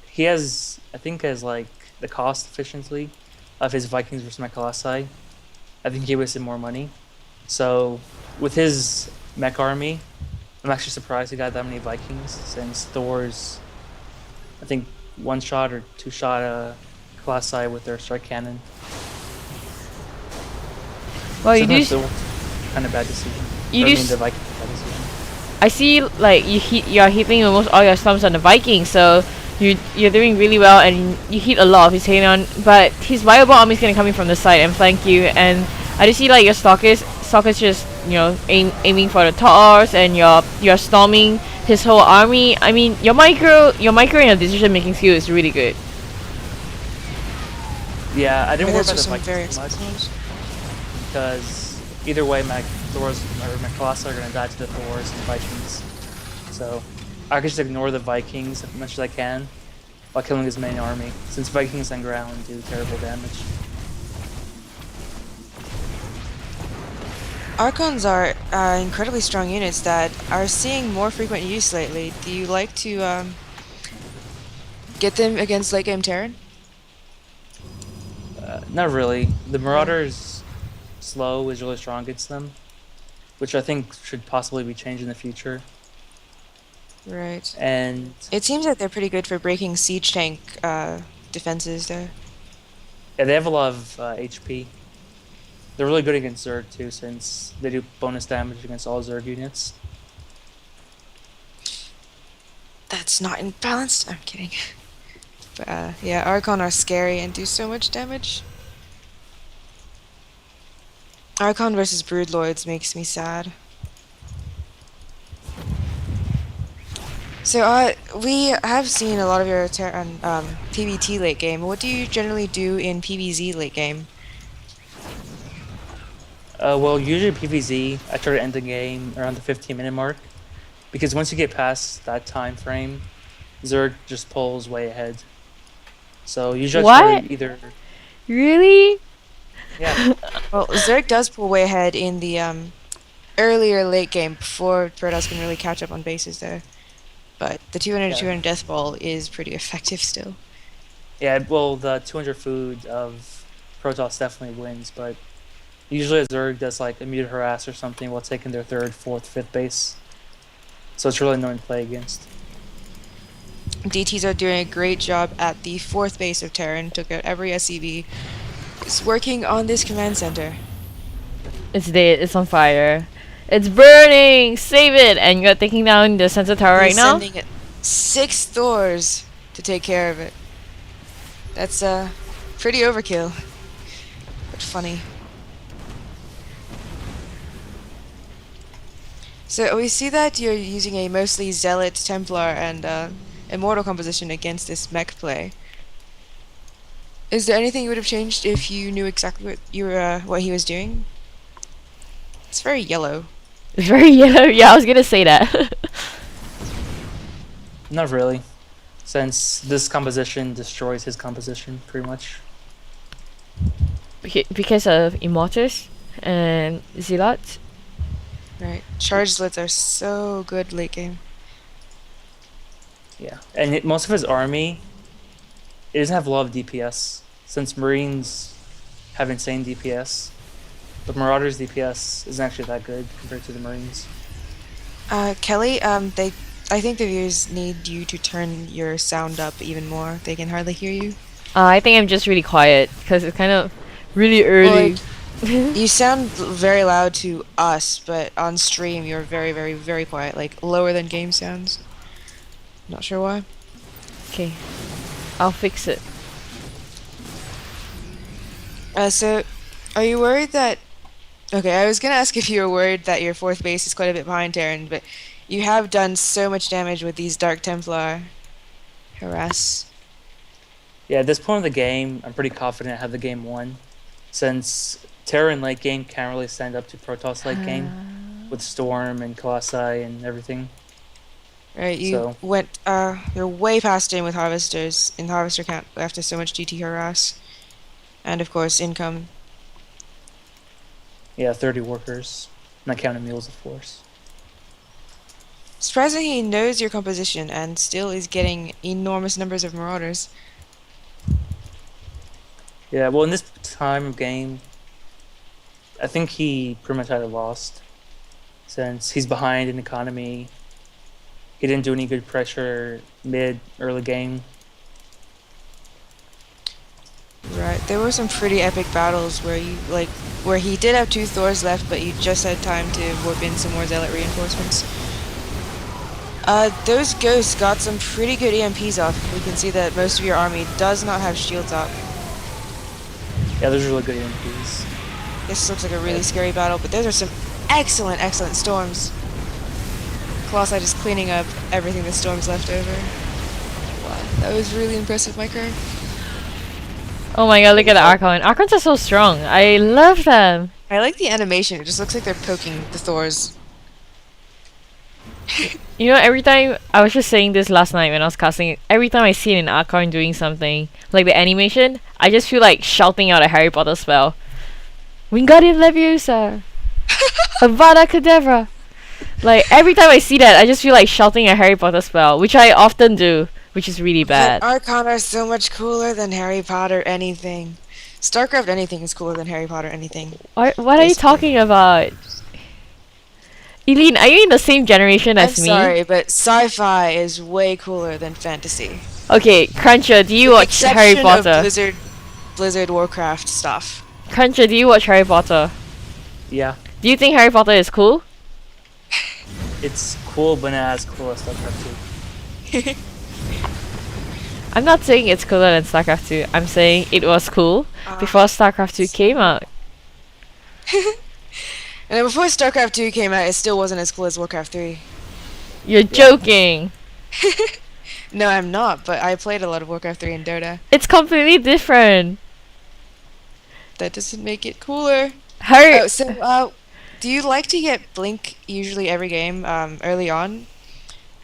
Speaker 3: he has, I think, as like the cost efficiency of his Vikings versus my Colossi, I think he wasted more money. So with his mech army, I'm actually surprised he got that many Vikings, since Thor's, I think, 1-shot or 2-shot Colossi with their strike cannon.
Speaker 1: Well, you do.
Speaker 3: Kind of bad decision.
Speaker 1: You
Speaker 3: I
Speaker 1: do.
Speaker 3: mean, the Vikings bad decision.
Speaker 1: I see, like you are hitting almost all your stomps on the Vikings, so you're doing really well, and you hit a lot of his hitting on. But his viable army is gonna come in from the side and flank you, and I just see like your stalkers just aiming for the towers, and you're storming his whole army. I mean, your micro and your decision making skill is really good.
Speaker 3: Yeah, I didn't worry
Speaker 2: Those
Speaker 3: about
Speaker 2: are
Speaker 3: the
Speaker 2: some very
Speaker 3: Vikings too much,
Speaker 2: expensive.
Speaker 3: because either way, my Thors or my Colossi are gonna die to the Thors and Vikings. So I can just ignore the Vikings as much as I can while killing his main army, since Vikings on ground do terrible damage.
Speaker 2: Archons are incredibly strong units that are seeing more frequent use lately. Do you like to get them against late game Terran?
Speaker 3: Not really. The Marauder's slow is really strong against them, which I think should possibly be changed in the future.
Speaker 2: Right.
Speaker 3: And
Speaker 2: It seems that they're pretty good for breaking siege tank defenses there.
Speaker 3: yeah, they have a lot of HP. They're really good against Zerg too, since they do bonus damage against all Zerg units.
Speaker 2: That's not imbalanced. I'm kidding. But yeah, Archon are scary and do so much damage. Archon versus Broodlords makes me sad. So we have seen a lot of your PvT late game. What do you generally do in PvZ late game?
Speaker 3: Well, usually PvZ, I try to end the game around the 15-minute mark, because once you get past that time frame, Zerg just pulls way ahead. So usually I try to either...
Speaker 1: Really?
Speaker 3: Yeah.
Speaker 2: Well, Zerg does pull way ahead in the earlier late game before Protoss can really catch up on bases there. But the 200 death ball is pretty effective still.
Speaker 3: Yeah, well, the 200 food of Protoss definitely wins, but usually a Zerg does like immediate harass or something while taking their 3rd, 4th, 5th base. So it's really annoying to play against.
Speaker 2: DTs are doing a great job at the 4th base of Terran, took out every SCV. It's working on this command center.
Speaker 1: It's dead. It's on fire. It's burning. Save it. And you're taking down the sensor tower right now.
Speaker 2: Sending it 6 Thors to take care of it. That's pretty overkill, but funny. So we see that you're using a mostly Zealot, Templar, and Immortal composition against this mech play. Is there anything you would have changed if you knew exactly what he was doing? It's very yellow.
Speaker 1: It's very yellow. Yeah, I was gonna say that.
Speaker 3: Not really, since this composition destroys his composition pretty much.
Speaker 1: Because of Immortus and Zealots.
Speaker 2: Right. Charge Zealots are so good late game.
Speaker 3: Yeah, and most of his army, it doesn't have a lot of DPS, since Marines have insane DPS. But Marauders' DPS isn't actually that good compared to the Marines.
Speaker 2: Kelly, I think the viewers need you to turn your sound up even more. They can hardly hear you.
Speaker 1: I think I'm just really quiet because it's kind of really early.
Speaker 2: Well, You sound very loud to us, but on stream you're very, very, very quiet. Like lower than game sounds. Not sure why.
Speaker 1: Okay, I'll fix it.
Speaker 2: So, are you worried that? Okay, I was gonna ask if you were worried that your fourth base is quite a bit behind Terran, but you have done so much damage with these Dark Templar harass.
Speaker 3: Yeah, at this point of the game, I'm pretty confident I have the game won, since Terra in late game can't really stand up to Protoss late game with Storm and Colossi and everything.
Speaker 2: Right, you
Speaker 3: So-
Speaker 2: went. You're way past in with Harvesters in Harvester count after so much GT harass, and of course income.
Speaker 3: Yeah, 30 workers, not counting mules, of course.
Speaker 2: Surprising he knows your composition and still is getting enormous numbers of Marauders.
Speaker 3: Yeah, well, in this time of game, I think he pretty much had it lost, since he's behind in economy. He didn't do any good pressure early game.
Speaker 2: Right, there were some pretty epic battles where where he did have 2 Thors left, but you just had time to warp in some more Zealot reinforcements. Those ghosts got some pretty good EMPs off. We can see that most of your army does not have shields up.
Speaker 3: Yeah, those are really good EMPs.
Speaker 2: This looks like a really scary battle, but those are some excellent, excellent storms. Colossi just cleaning up everything the storms left over. Wow, that was really impressive, Micro.
Speaker 1: Oh my god, look at the Archon. Archons are so strong. I love them.
Speaker 2: I like the animation. It just looks like they're poking the Thors.
Speaker 1: You know, every time, I was just saying this last night when I was casting, every time I see an Archon doing something, like the animation, I just feel like shouting out a Harry Potter spell. Wingardium Leviosa! Avada Kedavra! Like, every time I see that, I just feel like shouting a Harry Potter spell, which I often do, which is really bad.
Speaker 2: But Archon are so much cooler than Harry Potter anything. StarCraft anything is cooler than Harry Potter anything.
Speaker 1: What are you
Speaker 2: Basically.
Speaker 1: talking about? Eileen, are you in the same generation
Speaker 2: I'm
Speaker 1: as me?
Speaker 2: sorry, but sci-fi is way cooler than fantasy.
Speaker 1: Okay, Cruncher, do you watch Harry
Speaker 2: Exception of
Speaker 1: Potter?
Speaker 2: Blizzard Warcraft stuff.
Speaker 1: Cruncher, do you watch Harry Potter?
Speaker 3: Yeah,
Speaker 1: Do you think Harry Potter is cool?
Speaker 3: it's cool, but not as cool as StarCraft 2.
Speaker 1: I'm not saying it's cooler than StarCraft 2. I'm saying it was cool before StarCraft 2 came out.
Speaker 2: And then before StarCraft 2 came out, it still wasn't as cool as Warcraft 3.
Speaker 1: You're joking.
Speaker 2: No, I'm not, but I played a lot of Warcraft 3 and Dota.
Speaker 1: It's completely different.
Speaker 2: That doesn't make it cooler.
Speaker 1: Harry.
Speaker 2: Oh, so, do you like to get Blink usually every game, early on?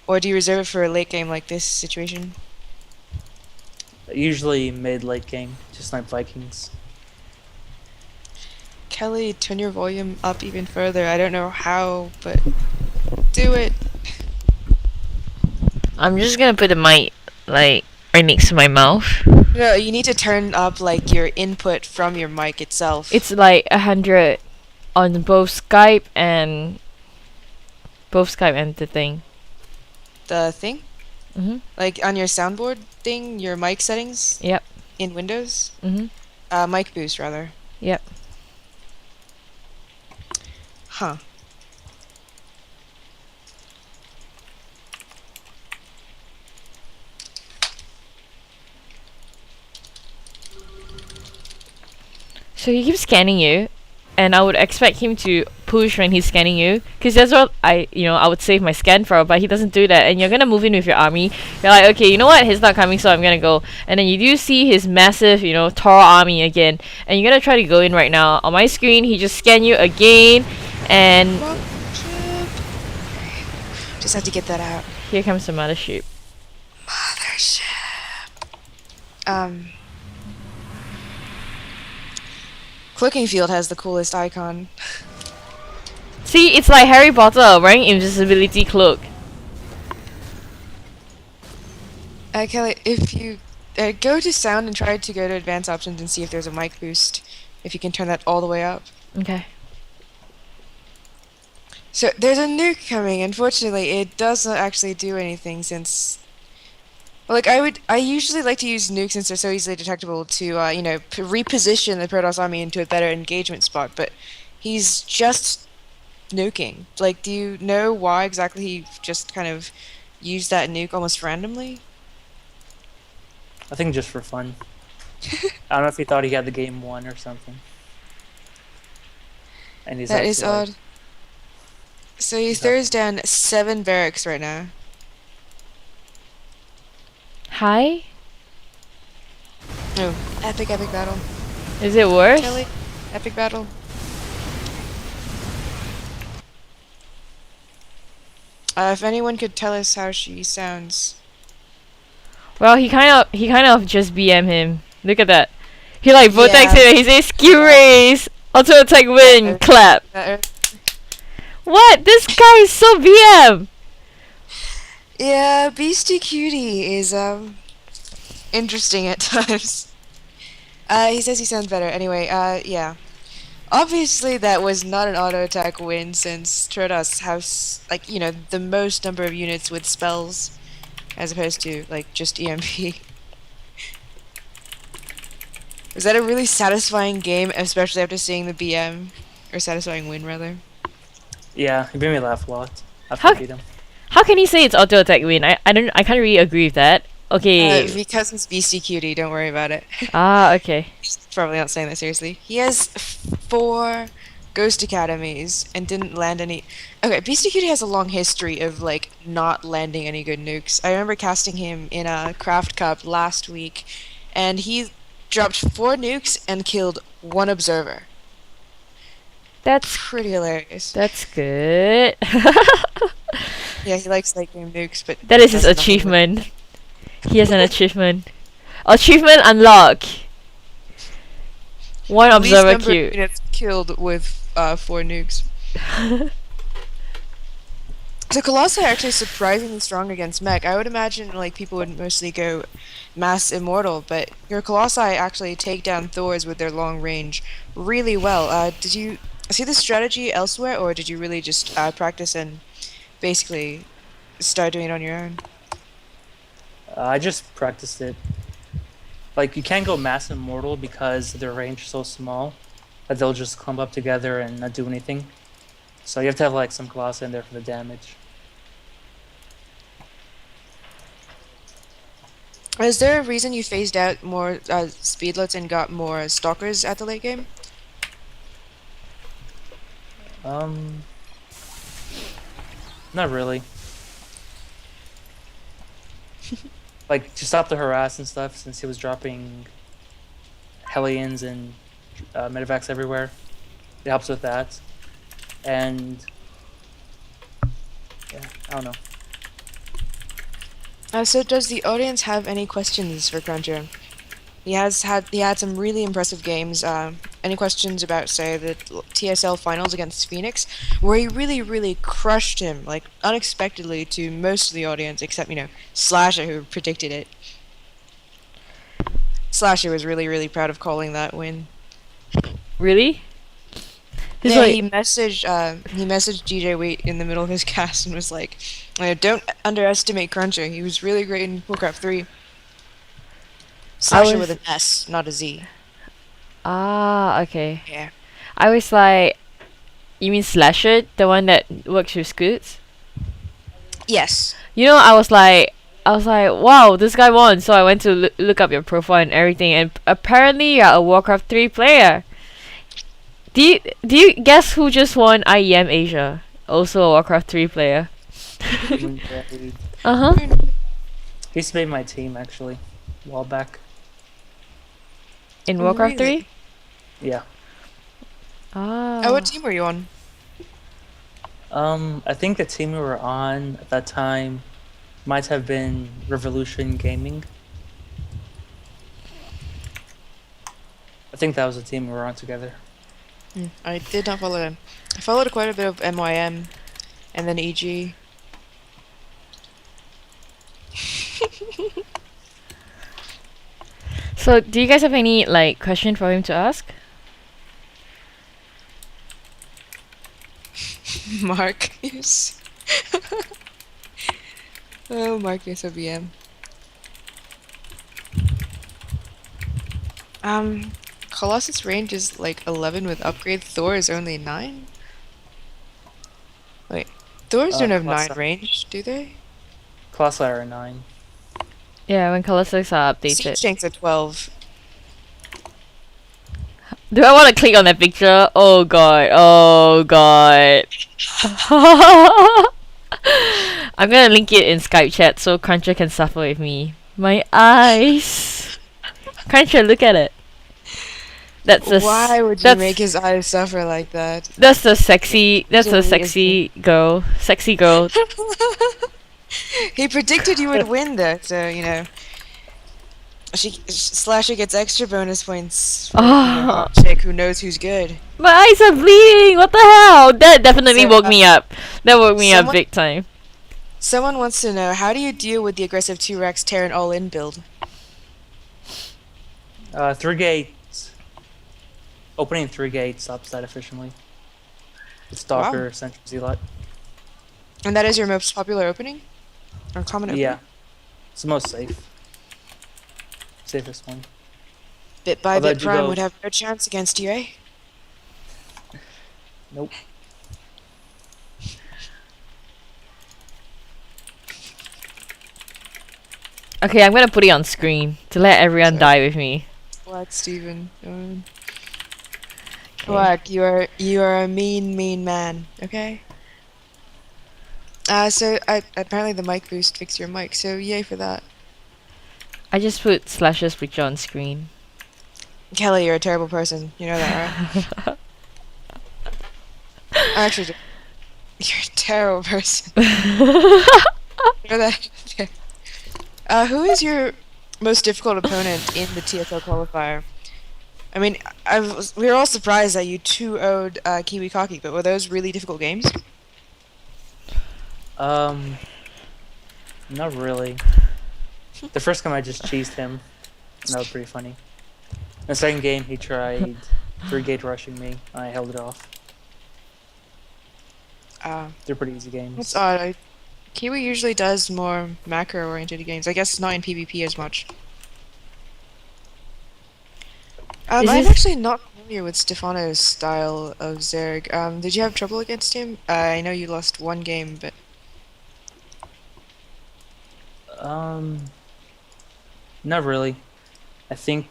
Speaker 2: Or do you reserve it for a late game like this situation?
Speaker 3: Usually mid-late game, just like Vikings.
Speaker 2: Kelly, turn your volume up even further. I don't know how, but do it.
Speaker 1: I'm just gonna put the mic like right next to my mouth.
Speaker 2: No, you need to turn up like your input from your mic itself.
Speaker 1: It's like 100 on both Skype and the thing.
Speaker 2: the thing,
Speaker 1: Mhm.
Speaker 2: like on your soundboard thing, your mic settings
Speaker 1: Yep.
Speaker 2: in Windows.
Speaker 1: Mhm.
Speaker 2: Mic boost rather.
Speaker 1: Yep.
Speaker 2: Huh.
Speaker 1: So he keeps scanning you, and I would expect him to push when he's scanning you, because that's what I would save my scan for, but he doesn't do that, and you're gonna move in with your army. You're like, okay, you know what, he's not coming, so I'm gonna go. And then you do see his massive, Toro army again, and you're gonna try to go in right now. On my screen, he just scanned you again, and
Speaker 2: Mothership. Just have to get that out.
Speaker 1: here comes the mothership.
Speaker 2: Mothership. Cloaking Field has the coolest icon.
Speaker 1: See, it's like Harry Potter wearing invisibility cloak.
Speaker 2: Kelly, if you go to sound and try to go to advanced options and see if there's a mic boost, if you can turn that all the way up.
Speaker 1: Okay.
Speaker 2: So there's a nuke coming. Unfortunately, it doesn't actually do anything since Well, like I usually like to use nukes since they're so easily detectable to, reposition the Protoss army into a better engagement spot. But he's just nuking. Like, do you know why exactly he just kind of used that nuke almost randomly?
Speaker 3: I think just for fun. I don't know if he thought he had the game won or something. And he's
Speaker 2: That is
Speaker 3: actually like,
Speaker 2: odd. So he
Speaker 3: he's up.
Speaker 2: throws down 7 barracks right now.
Speaker 1: Hi?
Speaker 2: Oh, epic, epic battle.
Speaker 1: Is it worse?
Speaker 2: Kelly, epic battle. If anyone could tell us how she sounds.
Speaker 1: Well, he kind of just BM him. Look at that. He like vortex
Speaker 2: Yeah.
Speaker 1: him and he says skill raise, auto attack win, clap. What? This guy is so BM.
Speaker 2: Yeah, Beastie Cutie is interesting at times. He says he sounds better. Anyway, yeah. Obviously, that was not an auto attack win since Protoss has, like, the most number of units with spells as opposed to, like, just EMP. Was that a really satisfying game, especially after seeing the BM? Or satisfying win, rather?
Speaker 3: Yeah, he made me laugh a lot after
Speaker 1: How-
Speaker 3: I beat him.
Speaker 1: How can he say it's auto attack win? I can't really agree with that. Okay.
Speaker 2: Because it's Beastie Cutie, don't worry about it.
Speaker 1: Okay.
Speaker 2: He's probably not saying that seriously. He has 4 Ghost Academies and didn't land any. Okay, Beastie Cutie has a long history of like not landing any good nukes. I remember casting him in a Craft Cup last week, and he dropped 4 nukes and killed 1 observer.
Speaker 1: That's
Speaker 2: Pretty hilarious.
Speaker 1: that's good.
Speaker 2: Yeah, he likes late game nukes, but
Speaker 1: That is his
Speaker 2: does nothing with-
Speaker 1: achievement. He has an achievement. Achievement unlock. One
Speaker 2: Least
Speaker 1: observer
Speaker 2: number of
Speaker 1: queue.
Speaker 2: units killed with 4 nukes. So Colossi are actually surprisingly strong against mech. I would imagine like people would mostly go mass immortal, but your Colossi actually take down Thors with their long range really well. Did you see this strategy elsewhere, or did you really just practice and basically start doing it on your own?
Speaker 3: I just practiced it. Like, you can't go mass immortal because their range is so small that they'll just clump up together and not do anything. So you have to have like some Colossi in there for the damage.
Speaker 2: Is there a reason you phased out more speedlets and got more stalkers at the late game?
Speaker 3: Not really. Like, to stop the harass and stuff, since he was dropping Hellions and medevacs everywhere. It helps with that. And yeah, I don't know.
Speaker 2: So does the audience have any questions for Cruncher? He had some really impressive games. Any questions about, say, the TSL finals against Phoenix, where he really crushed him, like unexpectedly to most of the audience, except Slasher, who predicted it. Slasher was really proud of calling that win.
Speaker 1: Really? He's
Speaker 2: Yeah,
Speaker 1: like,
Speaker 2: he messaged DJ Wheat in the middle of his cast and was like, "Don't underestimate Cruncher. He was really great in Warcraft 3." Slasher
Speaker 1: was-
Speaker 2: with an S, not a Z.
Speaker 1: okay.
Speaker 2: Yeah.
Speaker 1: I was like, you mean Slasher, the one that works with Scoots?
Speaker 2: Yes.
Speaker 1: You know, I was like, wow, this guy won. So I went to look up your profile and everything, and apparently you're a Warcraft 3 player. Do you guess who just won IEM Asia? Also a Warcraft 3 player.
Speaker 3: He
Speaker 1: Uh-huh.
Speaker 3: used to be my team, actually, a while back.
Speaker 1: In Warcraft
Speaker 2: Really?
Speaker 1: 3?
Speaker 3: Yeah.
Speaker 1: Ah.
Speaker 2: What team were you on?
Speaker 3: I think the team we were on at that time might have been Revolution Gaming. I think that was the team we were on together.
Speaker 2: I did not follow them. I followed quite a bit of MYM, and then EG.
Speaker 1: So, do you guys have any like question for him to ask?
Speaker 2: Marcus. Oh, Marcus OBM. Colossus range is like 11 with upgrade. Thor is only 9? Wait, Thors don't have 9 range, do they?
Speaker 3: Class are 9.
Speaker 1: Yeah, when color six are
Speaker 2: Siege
Speaker 1: updated.
Speaker 2: tanks are 12.
Speaker 1: Do I want to click on that picture? Oh god. Oh god. I'm gonna link it in Skype chat so Cruncher can suffer with me. My eyes. Cruncher, look at it. That's the
Speaker 2: Why would you make his eyes suffer like that?
Speaker 1: That's the sexy. That's a sexy girl. Sexy girl.
Speaker 2: He predicted you would win though, so you know. Slasher gets extra bonus points for hot chick who knows who's good.
Speaker 1: My eyes are bleeding. What the hell? That definitely
Speaker 2: So,
Speaker 1: woke me up. That woke me up big time.
Speaker 2: Someone wants to know, how do you deal with the aggressive 2-Rex Terran all-in build?
Speaker 3: 3 gates. Opening 3 gates stops that efficiently. With Stalker, Sentry, Zealot.
Speaker 2: And that is your most popular opening? Or common opening?
Speaker 3: Yeah. It's the most safe. Safest one.
Speaker 2: Bit by Bit Prime would have no chance against you, eh?
Speaker 3: Nope.
Speaker 1: Okay, I'm gonna put it on screen to let everyone die with me.
Speaker 2: What, Steven? What? You are a mean man. Okay. So apparently the mic boost fixed your mic. So yay for that.
Speaker 1: I just put Slasher's picture on screen.
Speaker 2: Kelly, you're a terrible person. You know that, right? Actually, you're a terrible person. You know that. Who is your most difficult opponent in the TSL qualifier? I mean, we were all surprised that you 2-0'd Kiwi Kaki, but were those really difficult games?
Speaker 3: Not really. The first game I just cheesed him. That was pretty funny. The second game he tried 3-gate rushing me, and I held it off. They're pretty easy games.
Speaker 2: That's odd. Kiwi usually does more macro-oriented games. I guess not in PvP as much. I'm actually not familiar with Stefano's style of Zerg. Did you have trouble against him? I know you lost 1 game, but...
Speaker 3: Not really. I think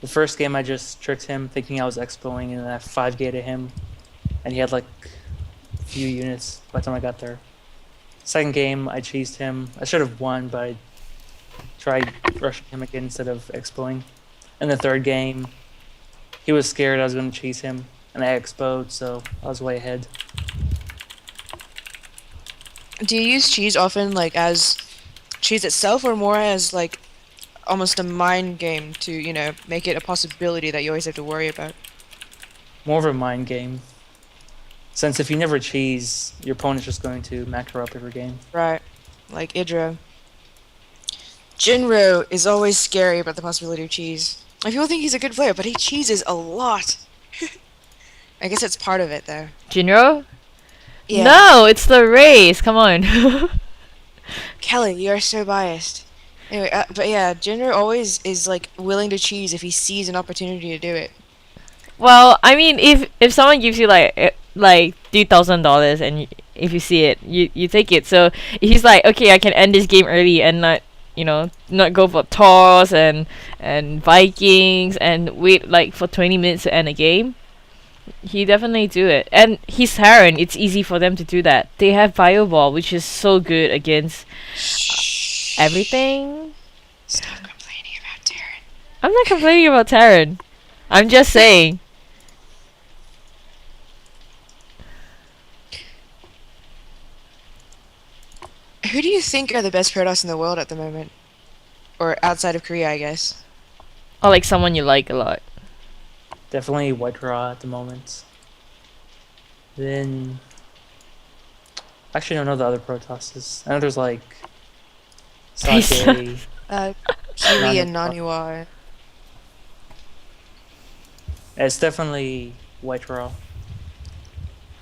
Speaker 3: the first game I just tricked him thinking I was expoing and then I 5-gated him. And he had like a few units by the time I got there. Second game I cheesed him. I should have won, but I tried rushing him again instead of expoing. And the third game, he was scared I was going to cheese him. And I expoed, so I was way ahead.
Speaker 2: Do you use cheese often, like, as cheese itself, or more as, like, almost a mind game to, you know, make it a possibility that you always have to worry about?
Speaker 3: More of a mind game. Since if you never cheese, your opponent's just going to macro up every game.
Speaker 2: Right. Like Idra. Jinro is always scary about the possibility of cheese. Like, people think he's a good player, but he cheeses a lot. I guess it's part of it, though.
Speaker 1: Jinro?
Speaker 2: Yeah.
Speaker 1: No, it's the race. Come on.
Speaker 2: Kelly, you are so biased. Anyway, but yeah, Jinro always is like willing to cheese if he sees an opportunity to do it.
Speaker 1: Well, I mean, if someone gives you like $3,000 and if you see it, you take it. So if he's like, okay, I can end this game early and not, you know, not go for Taurus and Vikings and wait like for 20 minutes to end a game. He definitely do it. And he's Terran, it's easy for them to do that. They have Bio Ball, which is so good against everything.
Speaker 2: Stop complaining about Terran.
Speaker 1: I'm not complaining about Terran. I'm just saying.
Speaker 2: Who do you think are the best Protoss in the world at the moment? Or outside of Korea, I guess.
Speaker 1: Or like someone you like a lot.
Speaker 3: Definitely White Raw at the moment. Then... Actually, I don't know the other Protosses. I know there's like... Sake...
Speaker 2: Kiwi and Naniwa.
Speaker 3: It's definitely White Raw.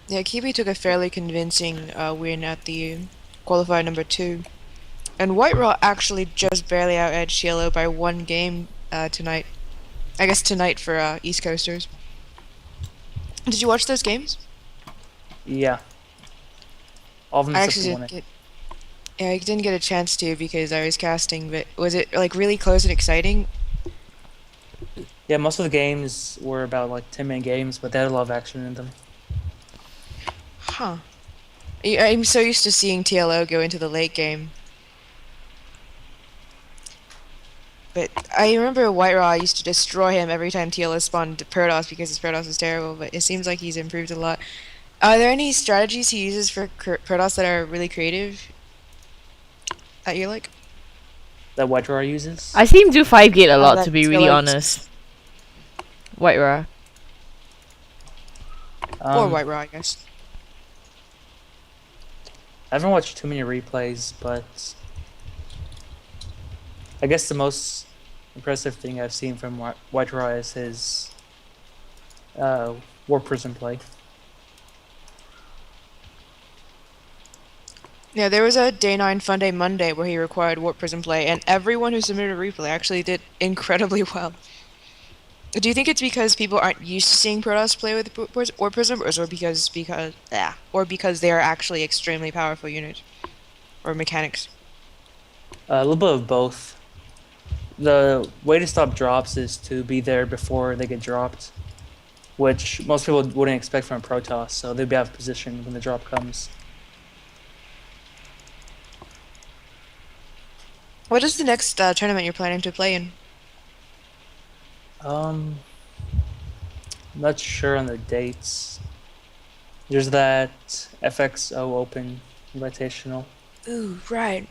Speaker 2: Yeah, Kiwi took a fairly convincing win at the qualifier number 2. And White Raw actually just barely out-edged Yellow by 1 game tonight. I guess tonight for East Coasters. Did you watch those games?
Speaker 3: Yeah. All of them
Speaker 2: I
Speaker 3: except
Speaker 2: actually
Speaker 3: for one.
Speaker 2: didn't get. Yeah, I didn't get a chance to because I was casting. But was it like really close and exciting?
Speaker 3: Yeah, most of the games were about like 10-minute games, but they had a lot of action in them.
Speaker 2: Huh. I'm so used to seeing TLO go into the late game. But I remember White Raw used to destroy him every time TLO spawned Protoss because his Protoss was terrible, but it seems like he's improved a lot. Are there any strategies he uses for Protoss that are really creative that you like?
Speaker 3: That White Draw uses.
Speaker 1: I see him do 5 gate a lot,
Speaker 2: That
Speaker 1: to be really
Speaker 2: TLO
Speaker 1: honest. White Ra.
Speaker 2: or White Raw, I guess.
Speaker 3: I haven't watched too many replays, but I guess the most impressive thing I've seen from White Raw is his War Prison play.
Speaker 2: Yeah, there was a Day 9 Fun Day Monday where he required Warp Prism play, and everyone who submitted a replay actually did incredibly well. Do you think it's because people aren't used to seeing Protoss play with Warp Prism, or because they are actually extremely powerful units or mechanics?
Speaker 3: A little bit of both. The way to stop drops is to be there before they get dropped, which most people wouldn't expect from a Protoss, so they'd be out of position when the drop comes.
Speaker 2: What is the next tournament you're planning to play in?
Speaker 3: I'm not sure on the dates. There's that FXO Open Invitational.
Speaker 2: Ooh, right.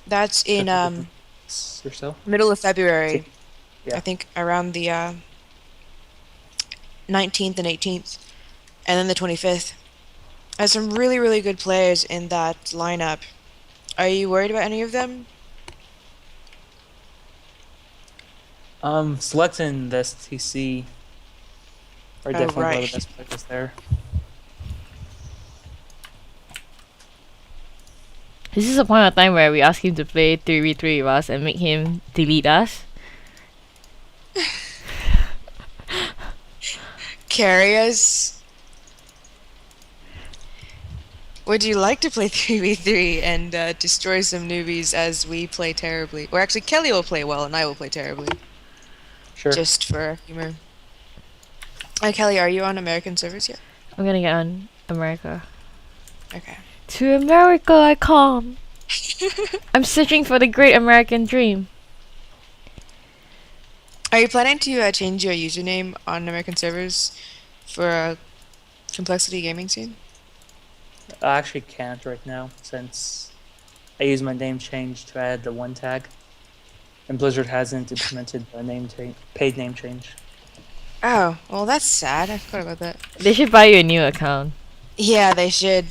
Speaker 2: That's in
Speaker 3: Or so.
Speaker 2: middle of February.
Speaker 3: Yeah.
Speaker 2: I think around the 19th and 18th, and then the 25th. There's some really, really good players in that lineup. Are you worried about any of them?
Speaker 3: Select and the STC are definitely one of the best players there.
Speaker 1: This is a point of time where we ask him to play 3v3 with us and make him delete us.
Speaker 2: Carry us? Would you like to play 3v3 and destroy some newbies as we play terribly? Or actually, Kelly will play well and I will play terribly.
Speaker 3: Sure.
Speaker 2: Just for humor. Kelly, are you on American servers yet?
Speaker 1: I'm gonna get on America.
Speaker 2: Okay.
Speaker 1: To America I come. I'm searching for the great American dream.
Speaker 2: Are you planning to change your username on American servers for complexity gaming scene?
Speaker 3: I actually can't right now since I use my name change to add the one tag, and Blizzard hasn't implemented the paid name change.
Speaker 2: Oh, well that's sad. I forgot about that.
Speaker 1: They should buy you a new account.
Speaker 2: Yeah, they should.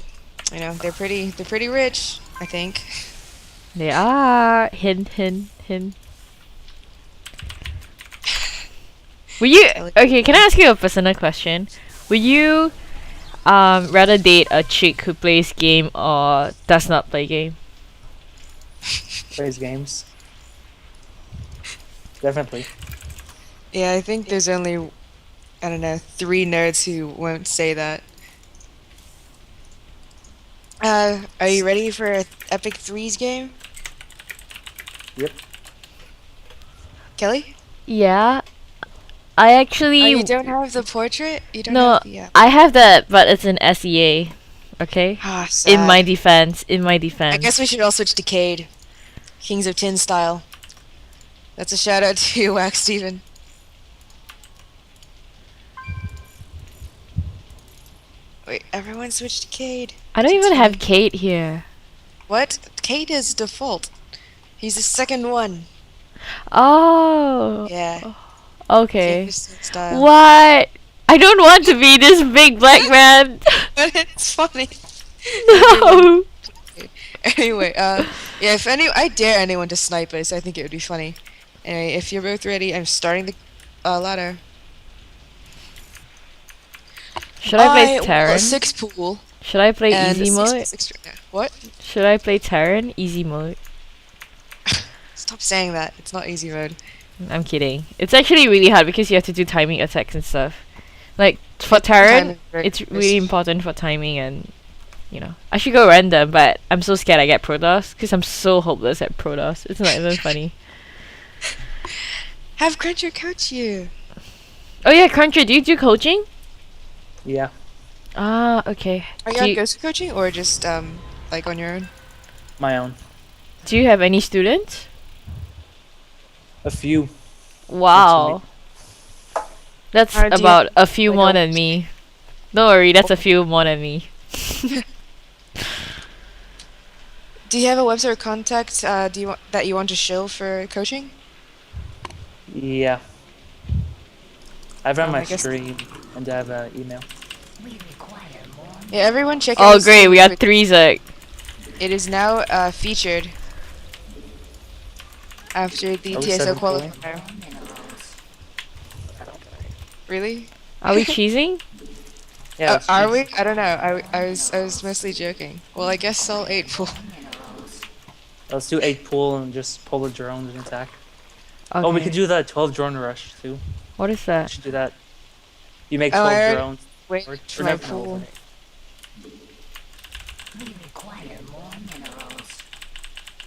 Speaker 2: You know, they're pretty rich, I think.
Speaker 1: They are. Hint, hint, hint. Will you... Okay, can I ask you a personal question? Will you rather date a chick who plays game or does not play game?
Speaker 3: Plays games. Definitely.
Speaker 2: Yeah, I think there's only, I don't know, 3 nerds who won't say that. Are you ready for an Epic Threes game?
Speaker 3: Yep.
Speaker 2: Kelly?
Speaker 1: Yeah. I actually...
Speaker 2: Oh, you don't have the portrait? You don't
Speaker 1: No,
Speaker 2: have the,
Speaker 1: I have that, but it's an SEA. Okay?
Speaker 2: Ah,
Speaker 1: In my
Speaker 2: sad.
Speaker 1: defense.
Speaker 2: I guess we should all switch to Cade. Kings of Tin style. That's a shout out to you, Wax Steven. Wait, everyone switched to Cade.
Speaker 1: I don't even have Kate here.
Speaker 2: What? Cade is default. He's the second one.
Speaker 1: Oh.
Speaker 2: Yeah.
Speaker 1: Okay.
Speaker 2: Kings of Tin style.
Speaker 1: What? I don't want to be this big black man.
Speaker 2: But it's funny.
Speaker 1: No.
Speaker 2: Anyway, yeah, I dare anyone to snipe us, I think it would be funny. Anyway, if you're both ready, I'm starting the ladder.
Speaker 1: Should I play
Speaker 2: will
Speaker 1: Terran?
Speaker 2: 6 pool.
Speaker 1: Should I play
Speaker 2: and
Speaker 1: easy mode?
Speaker 2: What?
Speaker 1: Should I play Terran easy mode?
Speaker 2: Stop saying that. It's not easy mode.
Speaker 1: I'm kidding. It's actually really hard because you have to do timing attacks and stuff. Like for
Speaker 2: Time
Speaker 1: Terran,
Speaker 2: is very
Speaker 1: it's really
Speaker 2: close.
Speaker 1: important for timing and I should go random, but I'm so scared I get Protoss because I'm so hopeless at Protoss. It's not even funny.
Speaker 2: Have Cruncher coach you.
Speaker 1: Oh yeah, Cruncher, do you do coaching?
Speaker 3: Yeah.
Speaker 1: Ah, okay.
Speaker 2: Are you
Speaker 1: Do
Speaker 2: on
Speaker 1: you,
Speaker 2: Gosu coaching or just like on your own?
Speaker 3: My own.
Speaker 1: do you have any students?
Speaker 3: A few.
Speaker 1: Wow. That's
Speaker 2: Do you
Speaker 1: about a few
Speaker 2: like
Speaker 1: more
Speaker 2: a-
Speaker 1: than me. Don't worry, that's a few more than me.
Speaker 2: Do you have a website or contact that you want to show for coaching?
Speaker 3: Yeah. I have it on my
Speaker 2: I guess-
Speaker 3: stream and I have an email.
Speaker 2: Yeah, everyone check out
Speaker 1: Oh
Speaker 2: his
Speaker 1: great,
Speaker 2: stream
Speaker 1: we got
Speaker 2: quick.
Speaker 1: 3 Zerg.
Speaker 2: It is now featured after the
Speaker 3: Are we
Speaker 2: TSL
Speaker 3: 7-4?
Speaker 2: qualifier. Really?
Speaker 1: Are we cheesing?
Speaker 3: Yeah. let's
Speaker 2: Are
Speaker 3: choose.
Speaker 2: we? I don't know. I was mostly joking. Well, I guess I'll 8 pool.
Speaker 3: Let's do 8 pool and just pull the drones and attack.
Speaker 1: Okay.
Speaker 3: Oh, we could do the 12 drone rush too.
Speaker 1: What is
Speaker 3: We
Speaker 1: that?
Speaker 3: should do that. You make
Speaker 2: Oh,
Speaker 3: 12
Speaker 2: I already-
Speaker 3: drones.
Speaker 2: Wait
Speaker 3: Or,
Speaker 2: for
Speaker 3: or
Speaker 2: my
Speaker 3: never know,
Speaker 2: pool.
Speaker 3: wait.
Speaker 4: We require more minerals.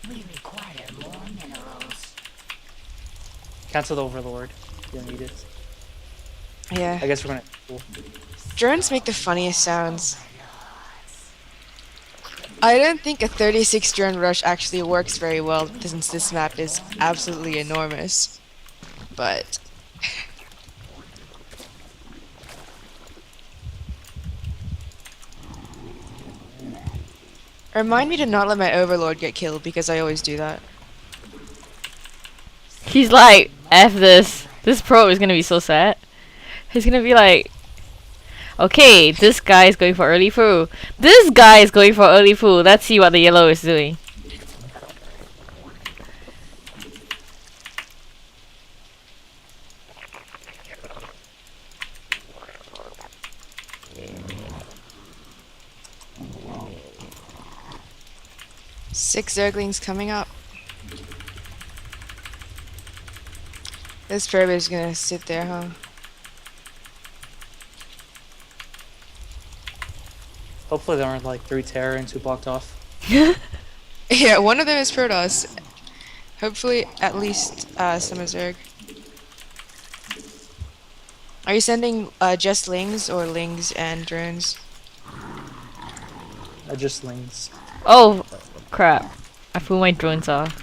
Speaker 4: We require more minerals.
Speaker 3: Cancel the overlord. You don't need it.
Speaker 2: Yeah.
Speaker 3: I guess we're gonna pool.
Speaker 2: Drones make the funniest sounds. I don't think a 36 drone rush actually works very well since this map is absolutely enormous. But remind me to not let my overlord get killed because I always do that.
Speaker 1: He's like, F this. This pro is gonna be so sad. He's gonna be like, okay, this guy is going for early fool. This guy is going for early fool. Let's see what the yellow is doing.
Speaker 2: Six Zerglings coming up. This probe is gonna sit there, huh?
Speaker 3: Hopefully there aren't like 3 Terrans who blocked off.
Speaker 2: Yeah, one of them is Protoss. Hopefully, at least some is Zerg. Are you sending just lings or lings and drones?
Speaker 3: Just lings.
Speaker 1: Oh, crap. I flew my drones off.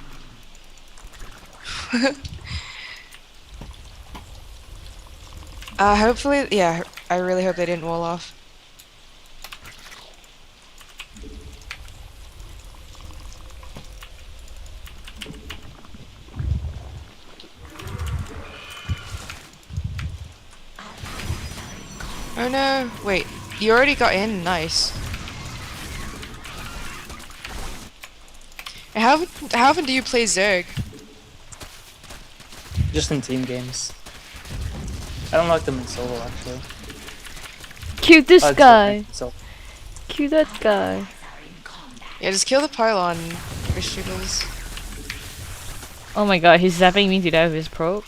Speaker 2: Hopefully, yeah. I really hope they didn't wall off. Oh no! Wait, you already got in. Nice. How often do you play Zerg?
Speaker 3: Just in team games. I don't like them in solo actually.
Speaker 1: Cute this
Speaker 3: I just
Speaker 1: guy.
Speaker 3: like So
Speaker 1: Cute that guy.
Speaker 2: Yeah, just kill the pylon, vegetables.
Speaker 1: Oh my god, he's zapping me to death with his probe.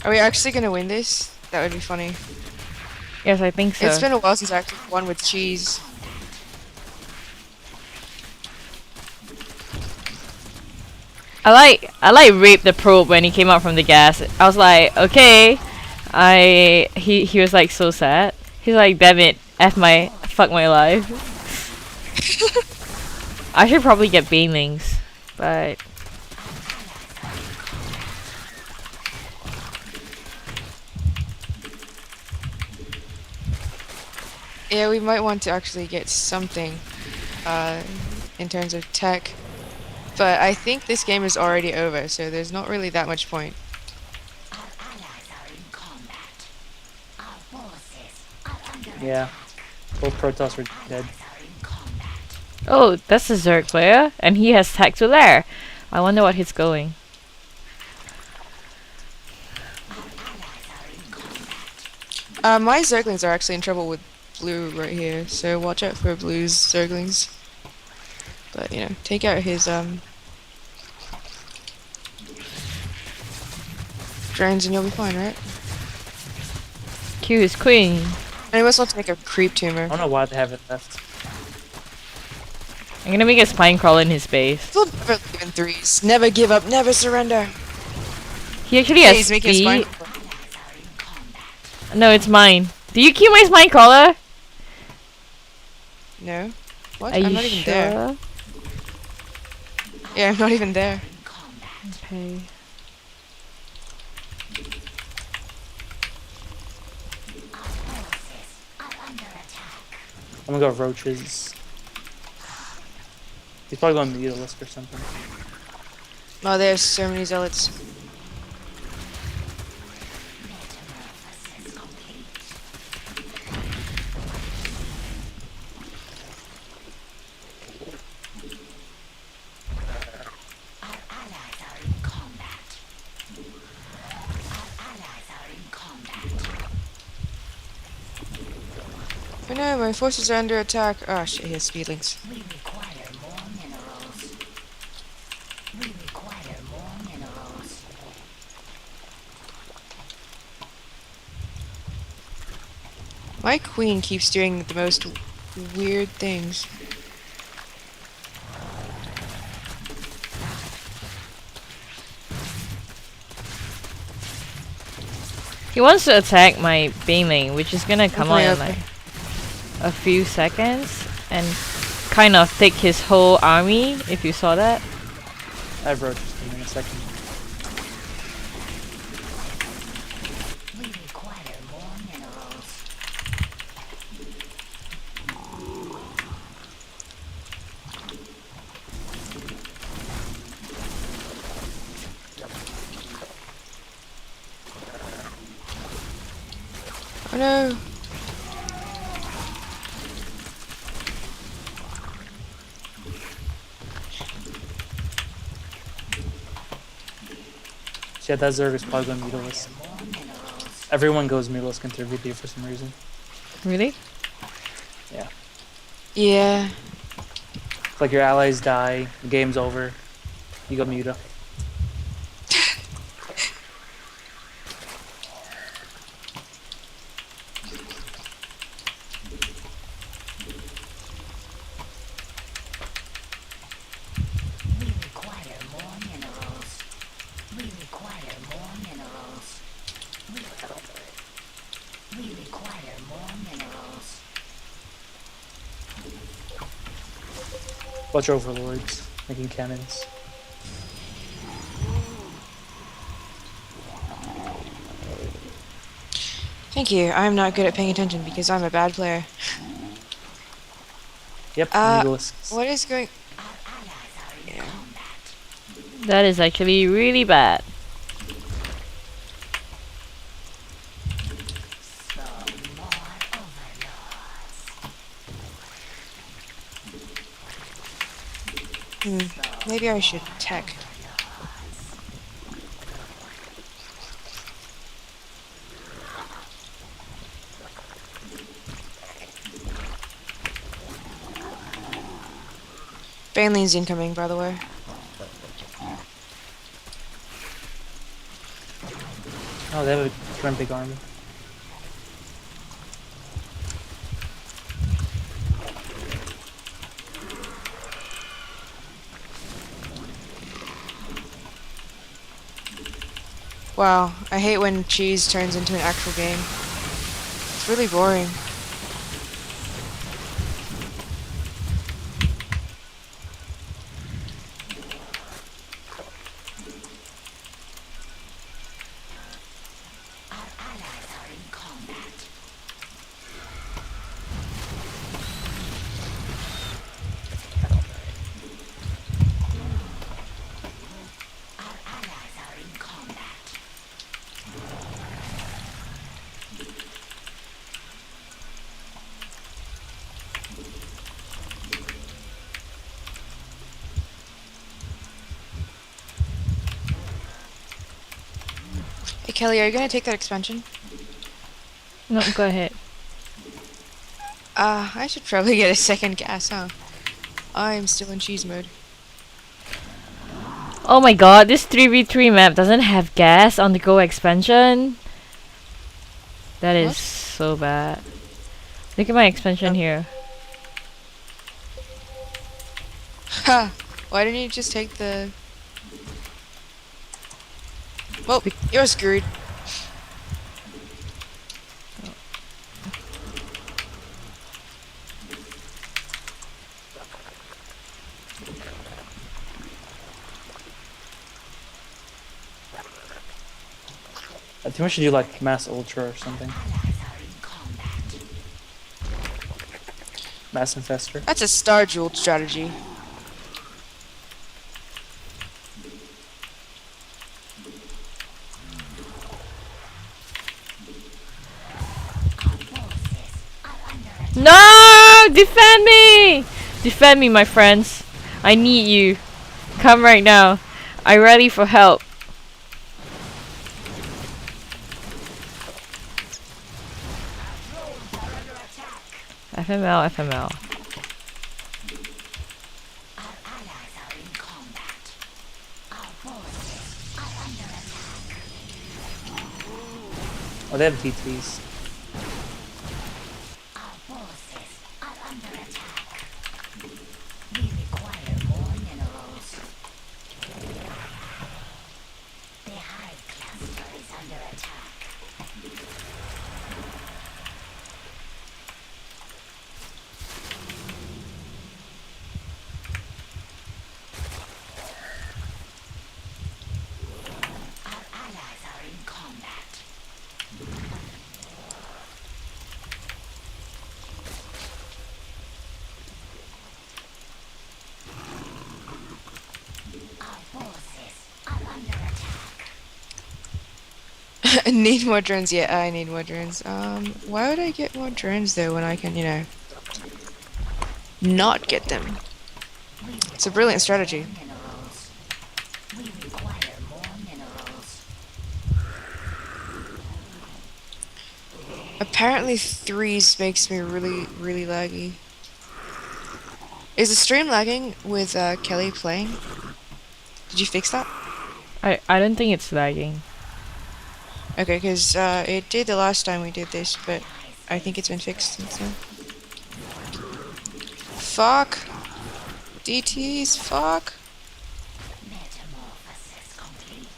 Speaker 2: Are we actually gonna win this? That would be funny.
Speaker 1: Yes, I think so.
Speaker 2: It's been a while since I actually won with cheese.
Speaker 1: I like raped the probe when he came out from the gas. I was like, okay. He was like so sad. He's like, damn it, fuck my life. I should probably get banelings, but
Speaker 2: Yeah, we might want to actually get something in terms of tech. But I think this game is already over, so there's not really that much point.
Speaker 4: Our allies are in combat. Our forces are under
Speaker 3: yeah. Both Protoss are dead.
Speaker 4: are in combat.
Speaker 1: oh, that's a Zerg player, and he has tech to lair. I wonder what he's going.
Speaker 2: My Zerglings are actually in trouble with blue right here, so watch out for blue's Zerglings. But you know, take out his drones and you'll be fine, right?
Speaker 1: Q is queen.
Speaker 2: And he must want to make a creep tumor.
Speaker 3: I don't know why they have it left.
Speaker 1: I'm gonna make a spine crawler in his base.
Speaker 2: He'll never leave in threes. Never give up, never surrender.
Speaker 1: He actually
Speaker 2: Yeah,
Speaker 1: has
Speaker 2: he's making a spine
Speaker 1: speed.
Speaker 2: crawler.
Speaker 1: No, it's mine. Do you keep my spine crawler?
Speaker 2: No. What?
Speaker 1: Are
Speaker 2: I'm
Speaker 1: you
Speaker 2: not even
Speaker 1: sure?
Speaker 2: there. Yeah, I'm not even there.
Speaker 1: Okay.
Speaker 3: I'm gonna go roaches. He's probably going Mutalisk or something.
Speaker 2: Oh, there's so many zealots. Oh no, my forces are under attack. Oh shit, he has speedlings.
Speaker 4: We require more minerals. We require more minerals.
Speaker 2: My queen keeps doing the most weird things.
Speaker 1: He wants to attack my Bane lane, which is gonna come out
Speaker 2: Okay,
Speaker 1: in
Speaker 2: okay.
Speaker 1: like a few seconds and kind of take his whole army, if you saw that.
Speaker 3: I have roaches coming in a second.
Speaker 4: We require more minerals.
Speaker 2: Oh no.
Speaker 3: So yeah, that Zerg is probably going Mutalisk. Everyone goes Mutalisk into VP for some reason.
Speaker 1: Really?
Speaker 2: Yeah.
Speaker 3: It's like your allies die, the game's over, you go Muta.
Speaker 4: We require more minerals. We require more minerals. We require more minerals.
Speaker 3: Watch overlords, making cannons.
Speaker 2: Thank you. I'm not good at paying attention because I'm a bad player.
Speaker 3: Yep,
Speaker 2: Uh,
Speaker 3: Mutalisks.
Speaker 2: What is going? Yeah.
Speaker 1: That is actually really bad.
Speaker 2: Maybe I should tech. Banling's incoming, by the way.
Speaker 3: Oh, they have a current big army.
Speaker 2: Wow, I hate when cheese turns into an actual game. It's really boring.
Speaker 4: Our allies are in combat. Our allies are in combat.
Speaker 2: Hey Kelly, are you gonna take that expansion?
Speaker 1: No, go ahead.
Speaker 2: I should probably get a second gas, huh? I'm still in cheese mode.
Speaker 1: Oh my god, this 3v3 map doesn't have gas on the Go expansion. That is
Speaker 2: What?
Speaker 1: so bad. Look at my expansion
Speaker 2: Oh.
Speaker 1: here.
Speaker 2: Ha! Why didn't you just take the... Well, you're screwed.
Speaker 3: I think we should do like Mass Ultra or something.
Speaker 4: Allies are in combat.
Speaker 3: Mass Infester.
Speaker 2: That's a star jewel strategy.
Speaker 4: Our forces are under attack.
Speaker 1: No! Defend me! Defend me, my friends. I need you. Come right now. I'm ready for help. FML, FML.
Speaker 4: Our allies are in combat. Our forces are under attack.
Speaker 3: Oh, they have TTs.
Speaker 4: Our forces are under attack. We require more minerals. The hive cluster is under attack. Our allies are in combat. Our forces are under attack.
Speaker 2: I need more drones. Yeah, I need more drones. Why would I get more drones though when I can, not get them? It's a brilliant strategy.
Speaker 4: Minerals. We require more minerals.
Speaker 2: Apparently threes makes me really, really laggy. Is the stream lagging with Kelly playing? Did you fix that?
Speaker 1: I don't think it's lagging.
Speaker 2: Okay, because it did the last time we did this, but I think it's been fixed since then. Fuck! DTs, fuck!
Speaker 4: Metamorphosis complete.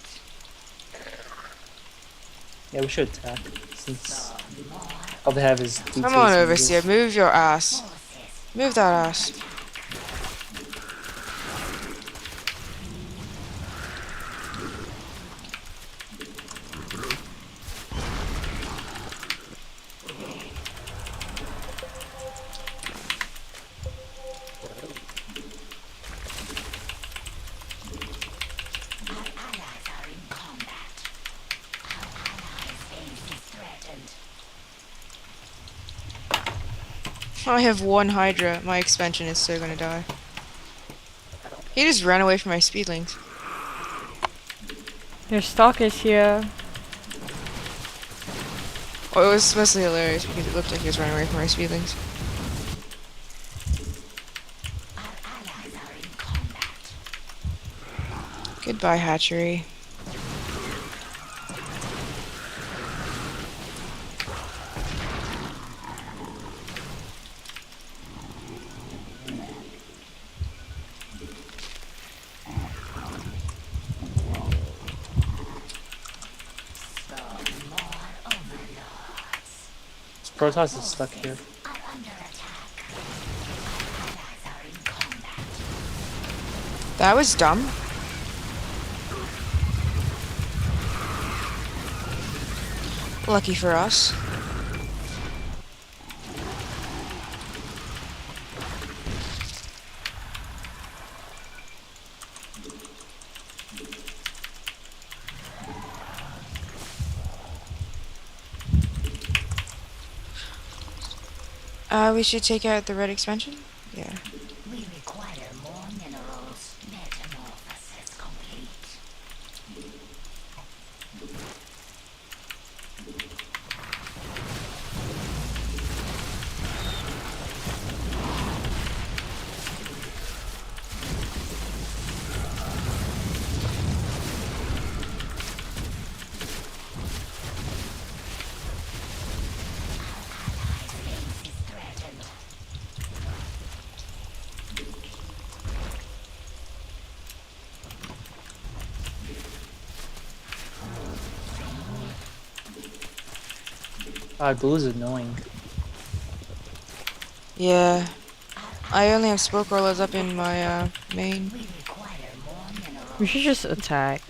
Speaker 3: Yeah, we should attack since all they have is DTs.
Speaker 2: Come on,
Speaker 3: and
Speaker 2: Overseer,
Speaker 3: this.
Speaker 2: move your ass.
Speaker 4: Forces
Speaker 2: Move that ass.
Speaker 4: Our allies are in combat. Our allies' base is threatened.
Speaker 2: I have one Hydra. My expansion is so gonna die. He just ran away from my speedlings.
Speaker 1: Their stock is here.
Speaker 2: Oh, it was mostly hilarious because it looked like he was running away from my speedlings.
Speaker 4: Our allies are in combat.
Speaker 2: Goodbye, hatchery.
Speaker 3: Protoss is stuck here.
Speaker 4: Are under attack. Our allies are in combat.
Speaker 2: That was dumb. Lucky for us. We should take out the red expansion? Yeah.
Speaker 4: We require more minerals. Metamorphosis complete.
Speaker 3: Blue is annoying.
Speaker 2: Yeah. I only have smoke rollers up in my main.
Speaker 4: We require more minerals.
Speaker 1: We should just attack.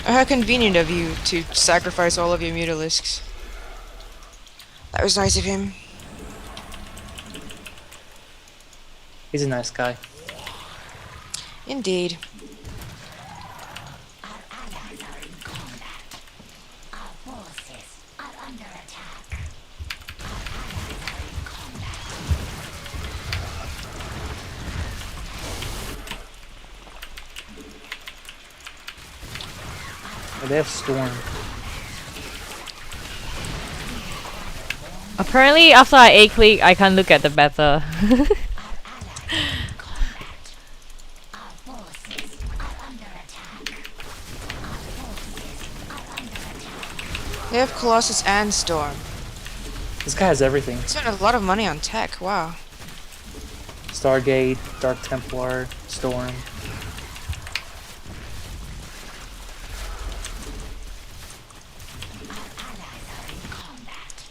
Speaker 2: How convenient of you to sacrifice all of your mutalisks. That was nice of him.
Speaker 3: He's a nice guy.
Speaker 2: Indeed.
Speaker 4: Our allies are in combat. Our forces are under attack. Our allies are in combat.
Speaker 3: Oh, they have Storm.
Speaker 1: Apparently, after I A-click, I can't look at the beta.
Speaker 4: Our forces are under attack. Our forces are under attack.
Speaker 2: They have Colossus and Storm.
Speaker 3: This guy has everything.
Speaker 2: Spent a lot of money on tech, wow.
Speaker 3: Stargate, Dark Templar, Storm.
Speaker 4: Our allies are in combat.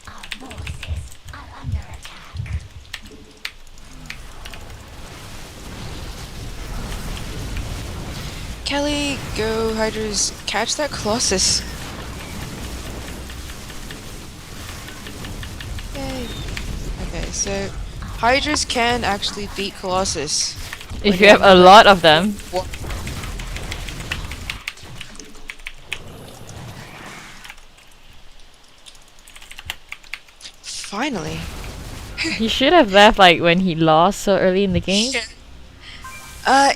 Speaker 4: Our forces are under attack.
Speaker 2: Kelly, go Hydras, catch that Colossus. Yay. Okay, so Hydras can actually beat Colossus.
Speaker 1: If you have a lot of them.
Speaker 2: Finally.
Speaker 1: He should have left like when he lost so early in the game.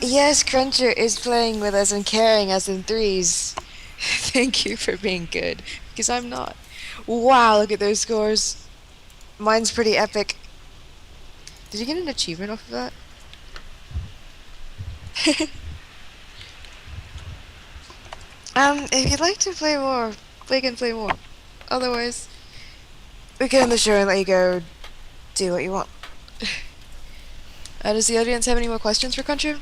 Speaker 2: Yes, Cruncher is playing with us and carrying us in threes. Thank you for being good, because I'm not. Wow, look at those scores. Mine's pretty epic. Did you get an achievement off of that? If you'd like to play more, we can play more. Otherwise, we can end the show and let you go do what you want. Does the audience have any more questions for Cruncher?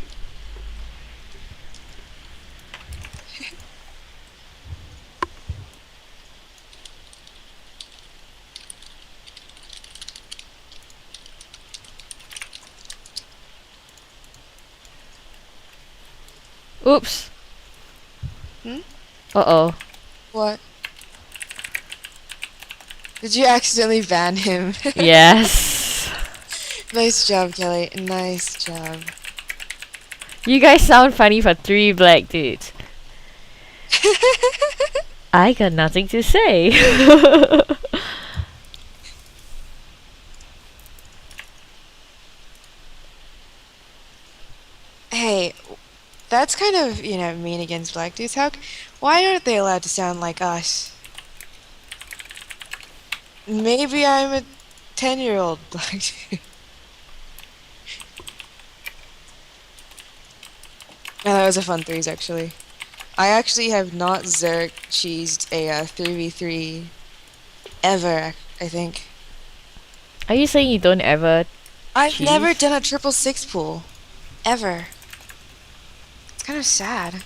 Speaker 1: Oops.
Speaker 2: Hmm?
Speaker 1: Uh-oh.
Speaker 2: What? Did you accidentally ban him?
Speaker 1: Yes.
Speaker 2: Nice job, Kelly. Nice job.
Speaker 1: You guys sound funny for 3 black dudes. I got nothing to say.
Speaker 2: Hey, that's kind of, mean against black dudes. Why aren't they allowed to sound like us? Maybe I'm a 10-year-old black dude. No, that was a fun threes, actually. I actually have not Zerk cheesed a 3v3 ever, I think.
Speaker 1: Are you saying you don't ever?
Speaker 2: I've never
Speaker 1: Cheese?
Speaker 2: done a 666 pool. Ever. It's kind of sad.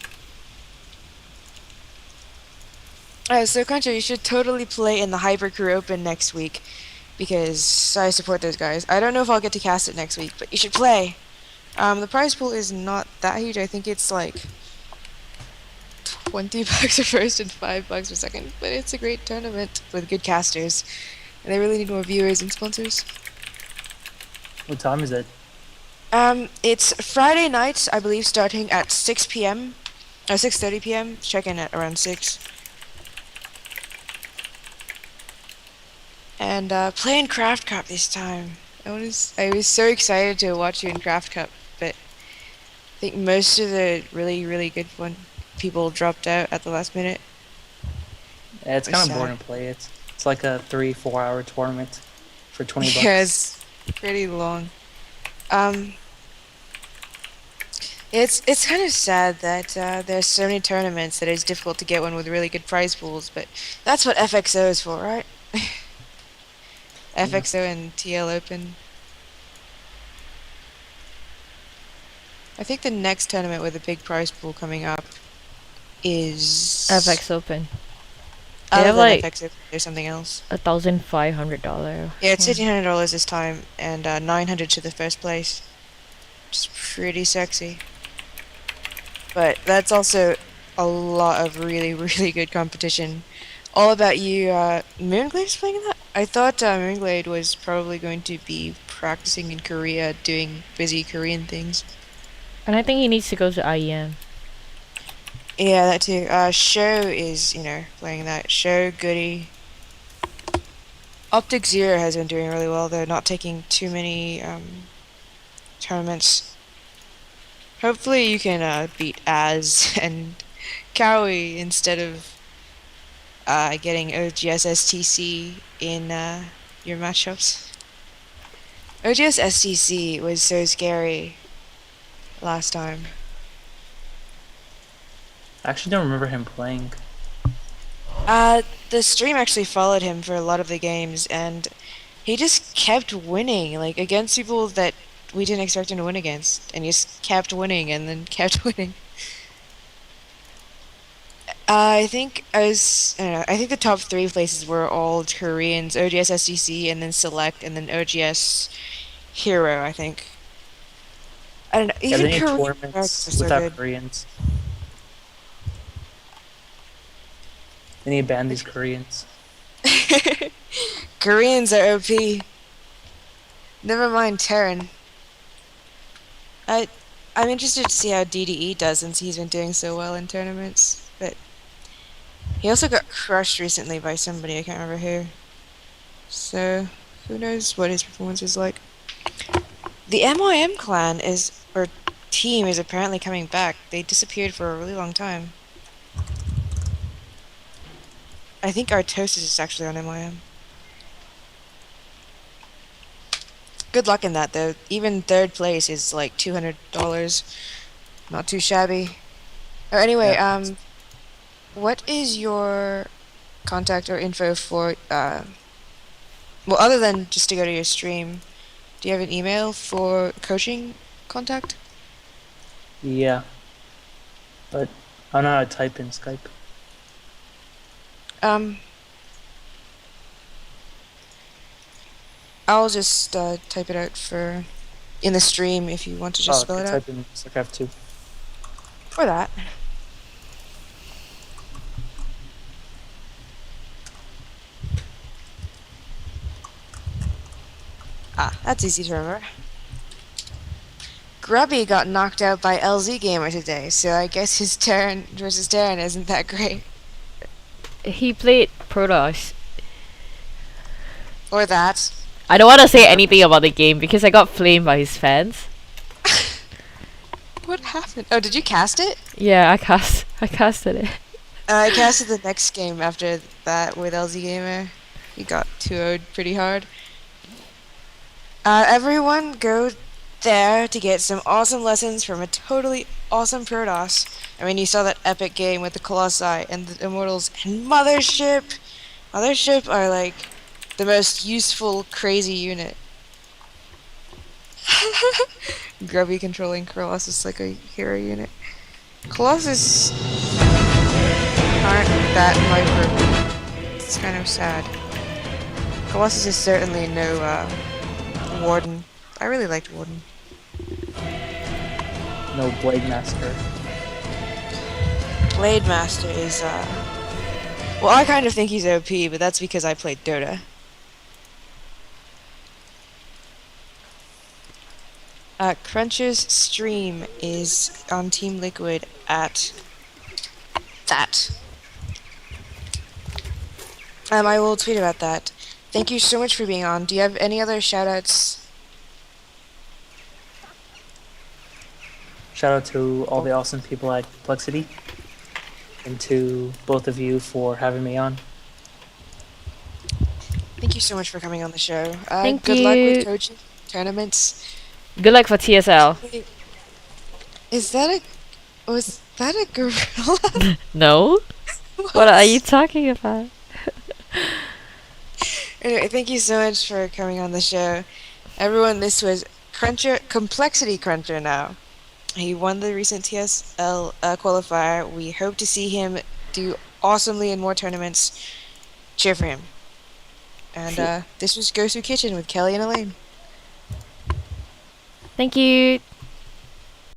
Speaker 2: So Cruncher, you should totally play in the Hypercrew Open next week, because I support those guys. I don't know if I'll get to cast it next week, but you should play. The prize pool is not that huge. I think it's like $20 a first and $5 a second, but it's a great tournament with good casters, and they really need more viewers and sponsors.
Speaker 3: What time is it?
Speaker 2: It's Friday nights, I believe, starting at 6 p.m. or 6:30 p.m. Check in at around 6. And playing Craft Cup this time. I was so excited to watch you in Craft Cup, but I think most of the really good people dropped out at the last minute.
Speaker 3: Yeah, it's
Speaker 2: It was
Speaker 3: kind of
Speaker 2: sad.
Speaker 3: boring to play it. It's like a 3-4 hour tournament for $20.
Speaker 2: Yeah, it's pretty long. It's kind of sad that there's so many tournaments that it's difficult to get one with really good prize pools, but that's what FXO is for, right? FXO and TL Open. I think the next tournament with a big prize pool coming up is
Speaker 1: FX Open. They
Speaker 2: other
Speaker 1: have
Speaker 2: than
Speaker 1: like
Speaker 2: FXO. There's something else.
Speaker 1: $1,500.
Speaker 2: Yeah, it's $1,500 this time, and 900 to the first place. It's pretty sexy. But that's also a lot of really, really good competition. All about you, Moonglade's playing that? I thought Moonglade was probably going to be practicing in Korea, doing busy Korean things.
Speaker 1: And I think he needs to go to IEM.
Speaker 2: Yeah, that too. Show is, playing that. Show, Goody. Optic Zero has been doing really well. They're not taking too many tournaments. Hopefully you can beat Az and Cowie instead of getting OGS STC in your matchups. OGS STC was so scary last time.
Speaker 3: I actually don't remember him playing.
Speaker 2: The stream actually followed him for a lot of the games, and he just kept winning, like against people that we didn't expect him to win against, and he just kept winning and then kept winning. I think I don't know, I think the top 3 places were all Koreans: OGS SDC, and then Select, and then OGS Hero, I think. I don't know,
Speaker 3: Yeah,
Speaker 2: even
Speaker 3: they need
Speaker 2: Korean
Speaker 3: tournaments
Speaker 2: Americans are so
Speaker 3: without
Speaker 2: good.
Speaker 3: Koreans. They need to ban these Koreans.
Speaker 2: Koreans are OP. Never mind Terran. I'm interested to see how DDE does since he's been doing so well in tournaments, but he also got crushed recently by somebody, I can't remember who. So, who knows what his performance is like. The MIM clan or team is apparently coming back. They disappeared for a really long time. I think Artosis is actually on MIM. Good luck in that, though. Even 3rd place is like $200. Not too shabby. Oh, anyway,
Speaker 3: Yeah.
Speaker 2: what is your contact or info for, well, other than just to go to your stream, do you have an email for coaching contact?
Speaker 3: Yeah. But I don't know how to type in Skype.
Speaker 2: I'll just type it out in the stream if you want to just spell
Speaker 3: I
Speaker 2: it
Speaker 3: could
Speaker 2: out.
Speaker 3: type in StarCraft 2.
Speaker 2: For that. Ah, that's easy to remember. Grubby got knocked out by LZ Gamer today, so I guess his Terran versus Terran isn't that great.
Speaker 1: He played Protoss.
Speaker 2: Or that.
Speaker 1: I don't want to say anything about the game because I got flamed by his fans.
Speaker 2: What happened? Oh, did you cast it?
Speaker 1: Yeah, I casted it.
Speaker 2: I casted the next game after that with LZ Gamer. He got 2-0'd pretty hard. Everyone go there to get some awesome lessons from a totally awesome Protoss. I mean, you saw that epic game with the Colossi and the Immortals and Mothership. Mothership are like the most useful, crazy unit. Grubby controlling Colossus like a hero unit. Colossus aren't that micro. It's kind of sad. Colossus is certainly no Warden. I really liked Warden.
Speaker 3: No Blade Master.
Speaker 2: Blade Master is well, I kind of think he's OP, but that's because I played Dota. Cruncher's stream is on Team Liquid at that. I will tweet about that. Thank you so much for being on. Do you have any other shoutouts?
Speaker 3: Shout out to all the awesome people at Complexity. And to both of you for having me on.
Speaker 2: Thank you so much for coming on the show.
Speaker 1: Thank
Speaker 2: good luck
Speaker 1: you.
Speaker 2: with coaching tournaments.
Speaker 1: Good luck for TSL.
Speaker 2: Wait, was that a gorilla?
Speaker 1: No? What are you talking about?
Speaker 2: Anyway, thank you so much for coming on the show. Everyone, this was Cruncher, Complexity Cruncher now. He won the recent TSL qualifier. We hope to see him do awesomely in more tournaments. Cheer for him. And this was Gosu Kitchen with Kelly and Elaine.
Speaker 1: Thank you.